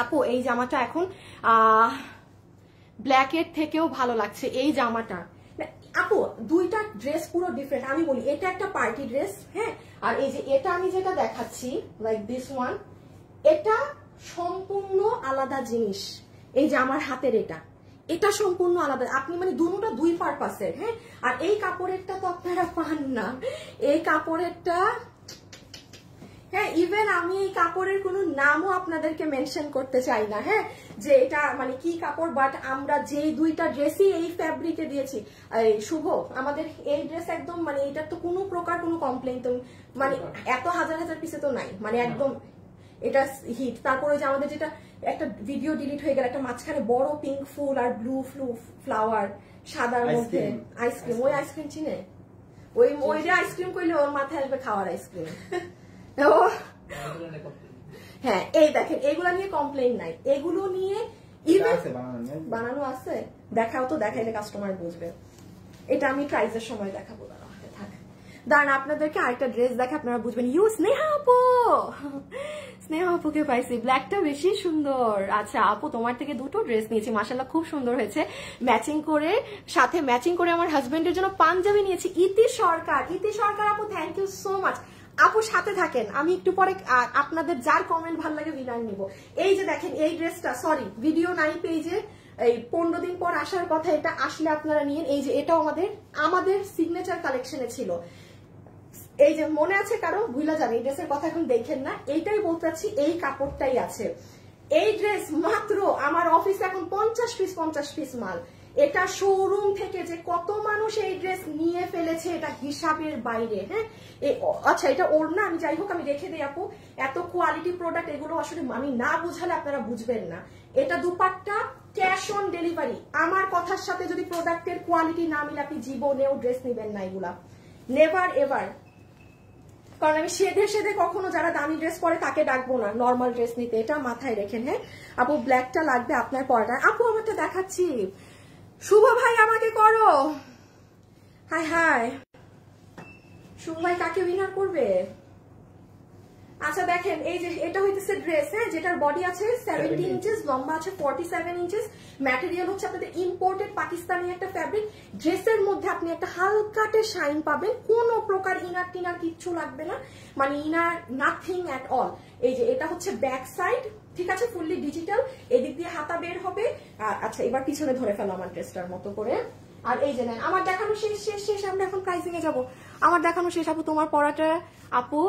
আপু এই জামাটা এখন ব্ল্যাকের থেকেও ভালো লাগছে এই জামাটা। আপু দুইটা ড্রেস পুরো ডিফারেন্ট, আমি বলি এটা একটা পার্টি ড্রেস, হ্যাঁ, আর এই যে এটা আমি যেটা দেখাচ্ছি লাইক দিস ওয়ান, এটা সম্পূর্ণ আলাদা জিনিস। এই যে আমার হাতের এটা সম্পূর্ণ আলাদা, আপনি মানে দুটোটা দুই পারপাসের। হ্যাঁ আর এই কাপড়েরটা তো আপনারা পান না, এই কাপড়েরটা, হ্যাঁ ইভেন আমি এই কাপড়ের কোনো নামও আপনাদেরকে মেনশন করতে চাই না, হ্যাঁ যে এটা মানে কি কাপড়, বাট আমরা যেই দুইটা ড্রেসই এই ফ্যাব্রিকে দিয়েছি, শুভ আমাদের এই ড্রেস একদম মানে এটার তো কোনো প্রকার কোনো কমপ্লেইন তো মানে এত হাজার হাজার পিসে তো নাই, মানে একদম এটা হিট। তারপরে যে আমাদের যেটা একটা ভিডিও ডিলিট হয়ে গেল, একটা মাঝখানে বড় পিঙ্ক ফুল আর ব্লু ফ্লাওয়ার সাদার মধ্যে আইসক্রিম, ওই আইসক্রিম চিনে, ওই যে আইসক্রিম করলে ওর মাথায় আসবে খাওয়ার আইসক্রিম। হ্যাঁ এই দেখেন এগুলা নিয়ে কমপ্লেইন নাই, এগুলো নিয়ে ইভেন বানানো আছে, দেখাও তো, দেখাইলে কাস্টমার বুঝবে। এটা আমি প্রাইজের সময় দেখাবো, দাঁড়ান আপনাদেরকে আরেকটা ড্রেস দেখে আপনারা বুঝবেন। ইউ স্নেহা আপু, স্নেহা আপুকে পাইছি, ব্ল্যাকটা বেশি সুন্দর। আচ্ছা আপু তোমার থেকে দুটো ড্রেস নিয়েছি, মাশাআল্লাহ খুব সুন্দর হয়েছে, ম্যাচিং করে, সাথে ম্যাচিং করে আমার হাজবেন্ডের জন্য পাঞ্জাবি নিয়েছি। ইতি সরকার, ইতি সরকার আপু থ্যাংক ইউ সো মাচ। আপু সাথে থাকেন, আমি একটু পরে আপনাদের যার কমেন্ট ভালো লাগে উইনার নিব। এই যে দেখেন এই ড্রেসটা, সরি ভিডিও নাই পেজে, এই 15 দিন পর আসার কথা, এটা আসলে আপনারা নিয়েন। এই যে এটাও আমাদের সিগনেচার কালেকশনে ছিল, এই যে মনে আছে কারো, ভুলা যাবে, এই ড্রেসের কথা এখন দেখেন না, এইটাই বলতে চাচ্ছি, এই কাপড়টাই আছে। এই ড্রেস মাত্র আমার অফিসে এখন 50 পিস মাল। এটা শোরুম থেকে যে কত মানুষ এই ড্রেস নিয়ে ফেলেছে এটা হিসাবের বাইরে। হ্যাঁ আচ্ছা এটা ওড়না, আমি যাই হোক আমি রেখে দিই আপু, এত কোয়ালিটি প্রোডাক্ট এগুলো আসলে আমি না বুঝালে আপনারা বুঝবেন না। এটা দুপাট্টা, ক্যাশ অন ডেলিভারি, আমার কথার সাথে যদি প্রোডাক্টের কোয়ালিটি না মিলে আপনি জীবনেও ড্রেস নিবেন না, এগুলা নেভার এভার। কারণ আমি সেধে কখনো যারা দামি ড্রেস পরে তাকে ডাকবো না নর্মাল ড্রেস নিতে, এটা মাথায় রেখেন। হ্যাঁ আপু ব্ল্যাকটা লাগবে আপনার পরাটা, আপু আমারটা দেখাচ্ছি, শুভ ভাই আমাকে করো, হাই হাই, শুভ ভাই কাকে উইনার করবে? আচ্ছা দেখেন এই যে এটা হইতেছে ড্রেস, হ্যাঁ যেটার বডি আছে 70 ইঞ্চেস, লম্বা আছে 47 ইঞ্চেস, ম্যাটেরিয়াল হচ্ছে আপনাদের ইম্পোর্টেড পাকিস্তানি একটা ফ্যাব্রিক। ড্রেসের মধ্যে আপনি একটা হালকাটে শাইন পাবেন, কোনো প্রকার ইনার টিনার কিচ্ছু লাগবে না, মানে ইনার নাথিং অ্যাট অল। এই যে এটা হচ্ছে ব্যাক সাইড, ঠিক আছে, ফুললি ডিজিটাল, এদিক দিয়ে হাতা বের হবে। আচ্ছা এবার পিছনে ধরে ফেলো আমার ড্রেসটার মতো করে। আর এই যে নেন, আমার দেখানো শেষ শেষ শেষ, আমরা এখন প্রাইসিং এ যাবো। আমার দেখানো শেষ আপু, তোমার পরাটা আপু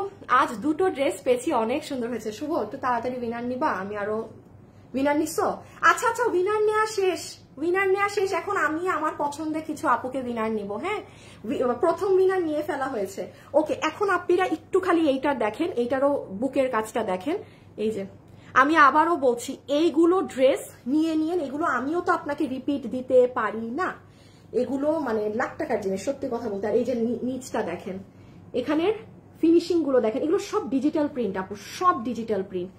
আজ দুটো ড্রেস পেয়েছি, অনেক সুন্দর হয়েছে। শুভ একটু তাড়াতাড়ি উইনার নিবা, আমি আরো উইনার নিছো? আচ্ছা আচ্ছা, উইনার নেওয়া শেষ, উইনার নেওয়া শেষ। এখন আমি আমার পছন্দের কিছু আপুকে উইনার নিব। হ্যাঁ, প্রথম উইনার নিয়ে ফেলা হয়েছে। ওকে, এখন আপনারা একটু খালি এইটা দেখেন, এইটারও বুকের কাজটা দেখেন। এই যে আমি আবারও বলছি, এইগুলো ড্রেস নিয়ে নিয়েন, এগুলো আমিও তো আপনাকে রিপিট দিতে পারি না, এগুলো মানে লাখ টাকার জিনিস সত্যি কথা বলতে। আর এই যে নিচটা দেখেন, এখানের ফিনিশিং গুলো দেখেন, এগুলো সব ডিজিটাল প্রিন্ট আপু, সব ডিজিটাল প্রিন্ট।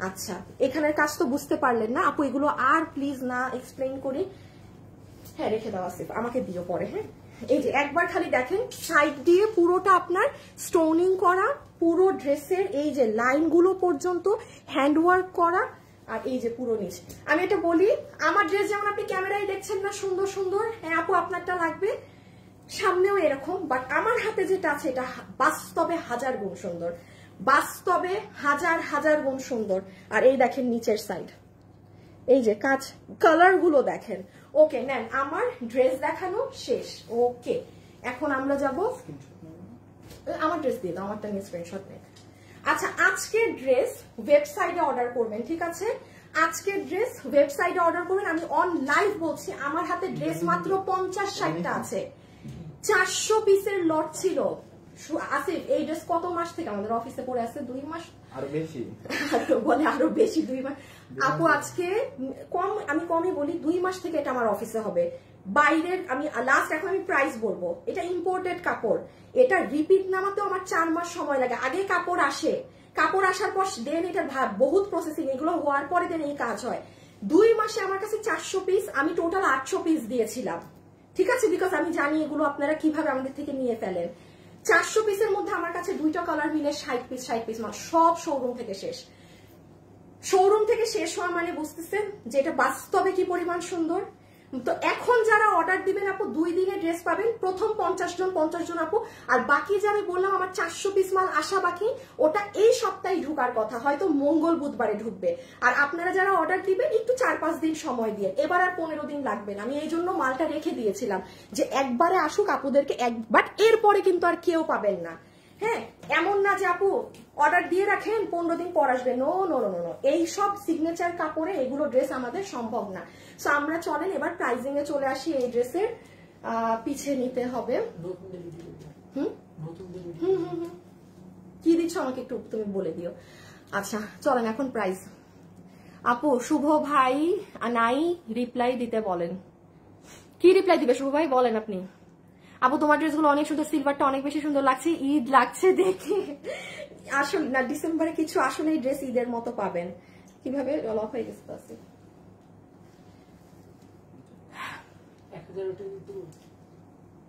আচ্ছা এখানের কাজ তো বুঝতে পারলেন না আপু, এগুলো আর প্লিজ না এক্সপ্লেইন করি। হ্যাঁ রেখে দেওয়া আসিফ, আমাকে দিও পরে। হ্যাঁ, এই যে একবার খালি দেখেন, সাইড দিয়ে পুরোটা আপনার স্টোনিং করা, পুরো ড্রেসের এই যে লাইনগুলো পর্যন্ত হ্যান্ডওয়ার্ক করা। আর এই যে পুরো নিচ, আমি এটা বলি, আমার ড্রেস যেমন আপনি ক্যামেরায় দেখছেন না সুন্দর সুন্দর, হ্যাঁ আপু আপনারটা লাগবে সামনেও এরকম, বাট আমার হাতে যেটা আছে এটা বাস্তবে হাজার গুণ সুন্দর, বাস্তবে হাজার হাজার গুণ সুন্দর। আর এই দেখেন নিচের সাইড, এই যে কাজ, কালার গুলো দেখেন। ওকে নেন, আমার ড্রেস দেখানো শেষ। ওকে, এখন আমরা যাব, আমার ড্রেস দিয়ে দাও, আমারটা নিয়ে স্ক্রিনশট নেন। আচ্ছা আজকের ড্রেস ওয়েবসাইটে অর্ডার করবেন, ঠিক আছে? আজকের ড্রেস ওয়েবসাইটে অর্ডার করবেন। আমি অন লাইভ বলছি, আমার হাতে ড্রেস মাত্র 50-60টা আছে, 400 পিসের লট ছিল। আসিফ এই ড্রেস কত মাস থেকে আমাদের অফিসে পড়ে আছে? 2 মাস, আরো বেশি বলে, আরো বেশি 2 মাস আপু। আজকে কম, আমি কমই বলি, 2 মাস থেকে এটা আমার অফিসে হবে। বাইরের আমি লাস্ট, এখন আমি প্রাইস বলবো, এটা ইম্পোর্টেড কাপড়, এটা রিপিট নামাতেও আমার 4 মাস সময় লাগে। আগে কাপড় আসে, কাপড় আসার পর দেন এটা বহুত প্রসেসিং, এগুলো হওয়ার পরে দেন এই কাজ হয়। 2 মাসে আমার কাছে 400 পিস, আমি টোটাল 800 পিস দিয়েছিলাম, ঠিক আছে? বিকজ আমি জানি এগুলো আপনারা কিভাবে আমাদের থেকে নিয়ে ফেলেন। 400 পিসের মধ্যে আমার কাছে 2টা কালার মিলে 60 পিস, 60 পিস মানে সব শোরুম থেকে শেষ। শোরুম থেকে শেষ হওয়া মানে বুঝতেছেন যে এটা বাস্তবে কি পরিমাণ সুন্দর। তো এখন যারা অর্ডার দিবেন আপু, 2 দিনে ড্রেস পাবেন, প্রথম 50 জন আপু। আর বাকি যারা বললাম আমার 400 পিস মাল আসা বাকি, ওটা এই সপ্তাহে ঢুকার কথা, হয়তো মঙ্গল বুধবারে ঢুকবে। আর আপনারা যারা অর্ডার দিবেন একটু 4-5 দিন সময় দিয়ে, এবার আর 15 দিন লাগবে না। আমি এই জন্য মালটা রেখে দিয়েছিলাম যে একবারে আসুক আপুদেরকে, বাট এরপরে কিন্তু আর কেউ পাবেন না। হ্যাঁ, এমন না যে আপু অর্ডার দিয়ে রাখেন 15 দিন পর আসবে, নো নো নো নো, এই সব সিগনেচার কাপড়ে এগুলো ড্রেস আমাদের সম্ভব না। সো আমরা চলেন এবার প্রাইজিং এ চলে আসি। এই ড্রেসের পিছে নিতে হবে, কি দিচ্ছ আমাকে একটু তুমি বলে দিও। আচ্ছা চলেন এখন প্রাইস। আপু শুভ ভাই নাই রিপ্লাই দিতে বলেন, কি রিপ্লাই দিবে শুভ ভাই বলেন আপনি? আপু তোমার ড্রেসগুলো অনেক সুন্দর, সিলভারটা অনেক বেশি সুন্দর লাগছে, ঈদ লাগছে দেখে। আসলে না, ডিসেম্বরে কিছু আসলে এই ড্রেস ঈদের মতো পাবেন। কিভাবে লক হয়ে গেছে?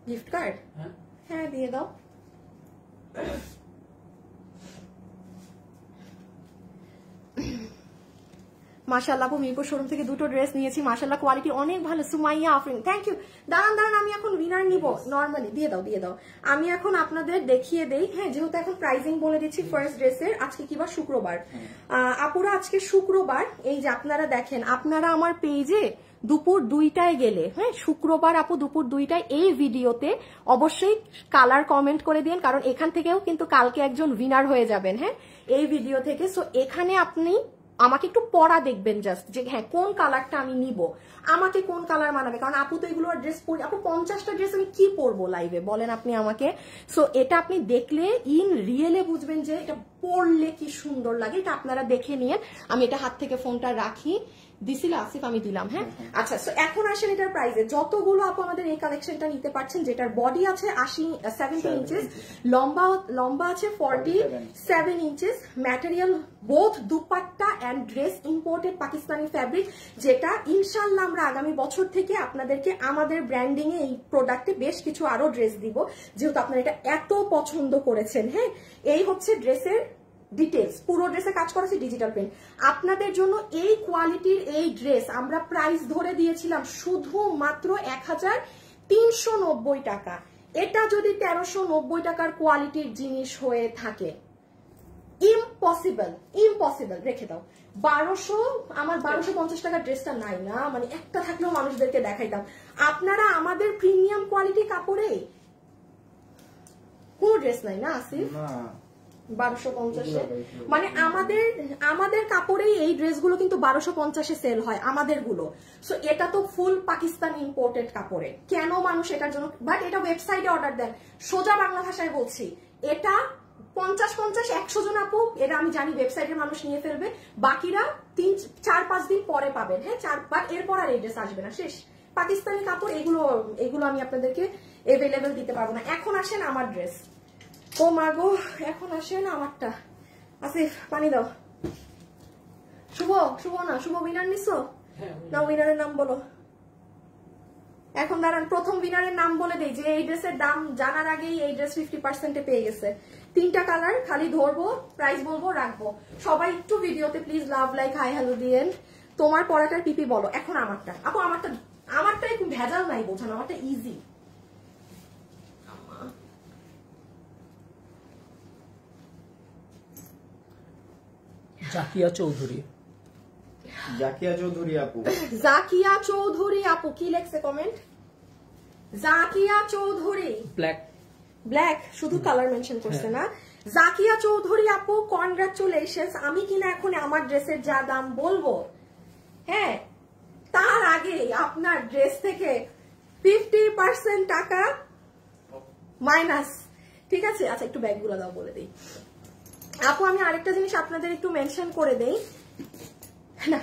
Gift card? হ্যাঁ দিয়ে দাও। মাশাআল্লাহ আপু, মিরপুর শোরুম থেকে 2টো ড্রেস নিয়েছি, মাশাআল্লাহ কোয়ালিটি অনেক ভালো। Sumaiya Afrin, thank you. দাঁড়ান দাঁড়ান, আমি এখন উইনার নিব নরমালি, দিয়ে দাও দিয়ে দাও। আমি এখন আপনাদের দেখিয়ে দেই। হ্যাঁ, যেহেতু এখন প্রাইজিং বলে দিচ্ছি ফার্স্ট ড্রেসের। আজকে কি বার? শুক্রবার। আপুরা আজকে শুক্রবার, এই যে আপনারা দেখেন, আপনারা আমার পেজে দুপুর 2টায় গেলে, হ্যাঁ শুক্রবার আপু দুপুর 2টায় এই ভিডিওতে অবশ্যই কালার কমেন্ট করে দিন, কারণ এখান থেকেও কিন্তু কালকে একজন উইনার হয়ে যাবেন। হ্যাঁ, এই ভিডিও থেকে। সো এখানে আপনি আমাকে একটু পড়া দেখবেন জাস্ট, যে হ্যাঁ কোন কালারটা আমি নিব, আমাকে কোন কালার মানাবে। কারণ আপু তো এগুলো ড্রেস পরি, আপু 50টা ড্রেস আমি কি পরবো লাইভে বলেন আপনি আমাকে। সো এটা আপনি দেখলে ইন রিয়েলে বুঝবেন যে এটা পরলে কি সুন্দর লাগে। এটা আপনারা দেখে নিন। আমি এটা হাত থেকে ফোনটা রাখি, দিছিল আসিফ, আমি দিলাম। হ্যাঁ আচ্ছা, সো এখন আসেন এটার প্রাইসে। যতগুলো আপু আমাদের এই কালেকশনটা নিতে পারছেন, যেটার বডি আছে 70 ইঞ্চেস, লম্বা আছে 47 inches, material both dupatta and dress imported Pakistani fabric, যেটা ইনশাল্লাহ আমরা আগামী বছর থেকে আপনাদেরকে আমাদের ব্র্যান্ডিং এ এই প্রোডাক্টে বেশ কিছু আরো ড্রেস দিব, যেহেতু আপনারা এটা এত পছন্দ করেছেন। হ্যাঁ, এই হচ্ছে ড্রেসের ডিটেলস, পুরো ড্রেসে কাজ করেছি ডিজিটাল প্রিন্ট। আপনাদের জন্য এই কোয়ালিটির এই ড্রেস আমরা প্রাইস ধরে দিয়েছিলাম শুধুমাত্র 1390 টাকা। এটা যদি 1390 টাকার কোয়ালিটির জিনিস হয়ে থাকে, ইম্পসিবল, ইম্পসিবল, রেখে দাও। 1200, আমার 1250 টাকার ড্রেসটা নাই না, মানে একটা থাকলেও মানুষদেরকে দেখাইতাম। আপনারা আমাদের প্রিমিয়াম কোয়ালিটি কাপড়ে কোন ড্রেস নাই না আসিফ? 1250, মানে আমাদের কাপড়েই এই ড্রেসগুলো কিন্তু 1250-এ সেল হয় আমাদের গুলো। সো এটা তো ফুল পাকিস্তান ইম্পোর্টেড কাপড়ে, কেন মানুষ এটার জন্য, বাট এটা ওয়েবসাইটে অর্ডার দেন। সোজা বাংলা ভাষায় বলছি, এটা 50-100 জন আপু, এটা আমি জানি ওয়েবসাইটের মানুষ নিয়ে ফেলবে, বাকিরা 3-4-5 দিন পরে পাবেন। হ্যাঁ, 4 এরপর আর এই ড্রেস আসবে না, শেষ। পাকিস্তানি কাপড় এগুলো আমি আপনাদেরকে এভেলেবেল দিতে পারবো না। এখন আসেন আমার ড্রেস। ও মাগো, এখন আসেন আমারটা। আসিফ পানি দাও। শুভ না, শুভ উইনার নিছো না? উইনারের নাম বলো এখন। দাঁড়ান, প্রথম উইনারের নাম বলে দেই, যে এই ড্রেসের দাম জানার আগেই এই ড্রেস 50%-এ পেয়ে গেছে। 3টা কালার, খালি ধরবো, প্রাইস বলবো, রাখবো। সবাই একটু ভিডিওতে please love, like, hi hello দিয়েন। তোমার পড়াটার পিপি বলো। এখন আমারটা আপু, আমারটা একটু ভেজাল নাই বোঝানো, আমারটা ইজি। জাকিয়া চৌধুরী আপু। জাকিয়া চৌধুরী আপু কি লেখছে কমেন্ট? জাকিয়া চৌধুরী, ব্ল্যাক শুধু কালার মেনশন করছে না। জাকিয়া চৌধুরী আপু, কনগ্রাচুলেশনস। আমি কিনা এখন আমার ড্রেসের যা দাম বলবো, হ্যাঁ, তার আগে আপনার ড্রেস থেকে 50% টাকা মাইনাস। ঠিক আছে? আচ্ছা, একটু ব্যাগগুলো দাও, বলে দিই আপু। আমি আরেকটা জিনিস আপনাদের একটু মেনশন করে দেই, না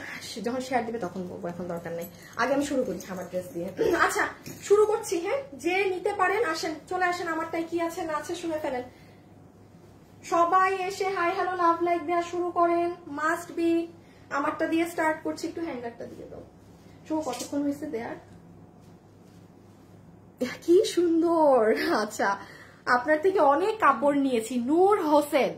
যখন শেয়ার দিবে তখন বলবো, এখন দরকার নেই। আগে আমি শুরু করছি আমার ড্রেস দিয়ে। আচ্ছা, শুরু করছি। হ্যাঁ, যে নিতে পারেন আসেন, চলে আসেন। আমারটাই কি আছে না আছে শুনে ফেলেন। সবাই এসে হাই হ্যালো লাভ লাইক দেওয়া শুরু করেন, মাস্ট বি। আমারটা দিয়ে স্টার্ট করছি, একটু হ্যান্ডারটা দিয়ে দাও। শুভ, কতক্ষণ হয়েছে দেয়ার? কি সুন্দর। আচ্ছা, আপনার থেকে অনেক কাপড় নিয়েছি। নূর হোসেন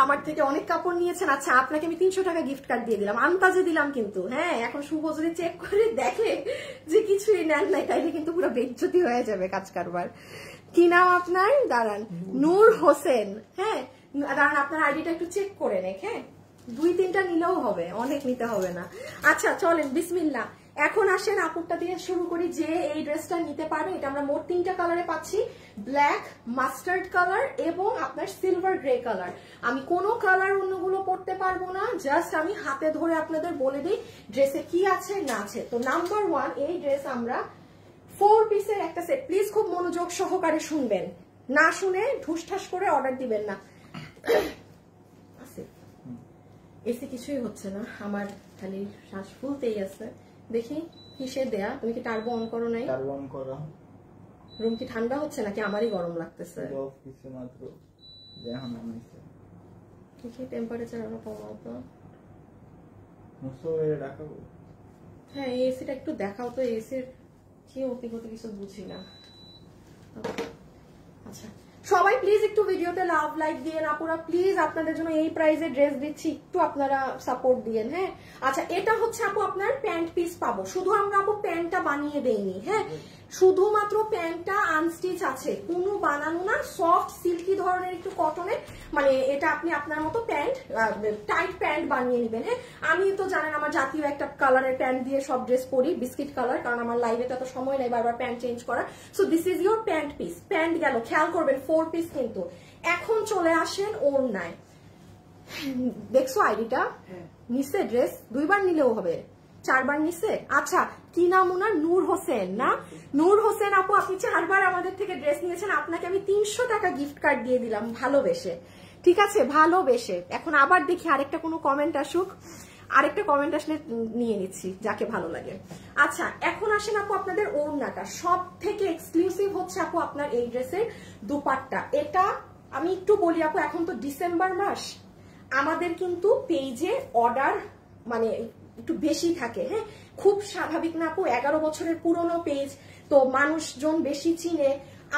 আমার থেকে অনেক কাপড় নিয়েছেন। আচ্ছা, আপনাকে আমি 300 টাকা গিফট কার্ড দিয়ে দিলাম, আন্তাজে দিলাম কিন্তু। হ্যাঁ, এখন শুভ যদি চেক করে দেখে যে কিছুই নেন নাই, তাইলে কিন্তু পুরো বেজ্জতি হয়ে যাবে কাজ কারবার। কি নাম আপনার? দাঁড়ান, নূর হোসেন। হ্যাঁ, দাঁড়ান, আপনার আইডিটা একটু চেক করে নেক। হ্যাঁ, 2-3টা নিলেও হবে, অনেক নিতে হবে না। আচ্ছা চলেন, বিসমিল্লাহ। এখন আসেন আপুরটা দিয়ে শুরু করি। যে এই ড্রেসটা নিতে পারবে, এটা আমরা মোট 3টা কালারে পাচ্ছি, ব্ল্যাক, মাস্টার্ড কালার এবং আপনার সিলভার গ্রে কালার। আমি কোনো কালার অন্যগুলো পড়তে পারবো না, জাস্ট আমি হাতে ধরে আপনাদের বলে দিই ড্রেসে কি আছে না আছে। তো নাম্বার 1, এই ড্রেস আমরা 4 পিসের একটা সেট। প্লিজ খুব মনোযোগ সহকারে শুনবেন, না শুনে ঠুসঠাস করে অর্ডার দিবেন না। এসে কিছুই হচ্ছে না, আমার খালি শ্বাস ফুলতেই আছে। দেখি কিসে দেয়া? তুমি কি টার্বো অন করো নাই? টার্বো অন করা। রুম কি ঠান্ডা হচ্ছে নাকি আমারই গরম লাগতেছে? অফ কিছু মাত্র এখন নামাইছে। দেখি টেম্পারেচার আরো কমাও তো। মুসো এর রাখাবো। হ্যাঁ, এসিটা একটু দেখাও তো, এসির কি অতিগতি কিছু বুঝি না। আচ্ছা, সবাই প্লিজ একটু ভিডিওতে লাভ লাইক দিয়ে, আপুরা প্লিজ, আপনাদের জন্য এই প্রাইসে ড্রেস দিচ্ছি, একটু আপনারা সাপোর্ট দিয়েন। হ্যাঁ, আচ্ছা, এটা হচ্ছে আপু আপনার প্যান্ট পিস পাবো। শুধু আমরা আপু প্যান্টটা বানিয়ে দেইনি, হ্যাঁ, শুধুমাত্র প্যান্টটা আনস্টিচ আছে, কোনো বানানো না। সফট সিল্কি ধরনের একটু কটনের, মানে এটা আপনি আপনার মতো প্যান্ট, টাইট প্যান্ট বানিয়ে নেবেন। হ্যাঁ, আমি তো জানেন আমার জাতীয় একটা কালারের প্যান্ট দিয়ে সব ড্রেস পরি, বিস্কিট কালার, কারণ আমার লাইভে তো সময় নেই বারবার প্যান্ট চেঞ্জ করা। So this is your pant piece. Pant গেল, খেয়াল করবেন 4 পিস কিন্তু। এখন চলে আসেন ওড়নায়। দেখছো আইডিটা? নিচে ড্রেস 2বার নিলেও হবে, 4বার নিচে। আচ্ছা, কি নাম ওনার? নূর হোসেন না? নূর হোসেন আপু, আপনি 4বার আমাদের থেকে ড্রেস নিয়েছেন, আপনাকে আমি 300 টাকা গিফট কার্ড দিয়ে দিলাম ভালোবেসে। ঠিক আছে, ভালোবেসে। এখন আবার দেখি আরেকটা কোনো কমেন্ট আসুক, আরেকটা কমেন্ট আসলে নিয়ে নিচ্ছি যাকে ভালো লাগে। আচ্ছা, এখন আসেন আপু আপনাদের ওড়নাটা। সব থেকে এক্সক্লুসিভ হচ্ছে আপু আপনার এই ড্রেসের দুপাট্টা। এটা আমি একটু বলি আপু, এখন তো ডিসেম্বর মাস, আমাদের কিন্তু পেজে অর্ডার মানে একটু বেশি থাকে। হ্যাঁ, খুব স্বাভাবিক না আপু, 11 বছরের পুরনো পেজ, তো মানুষজন বেশি চিনে।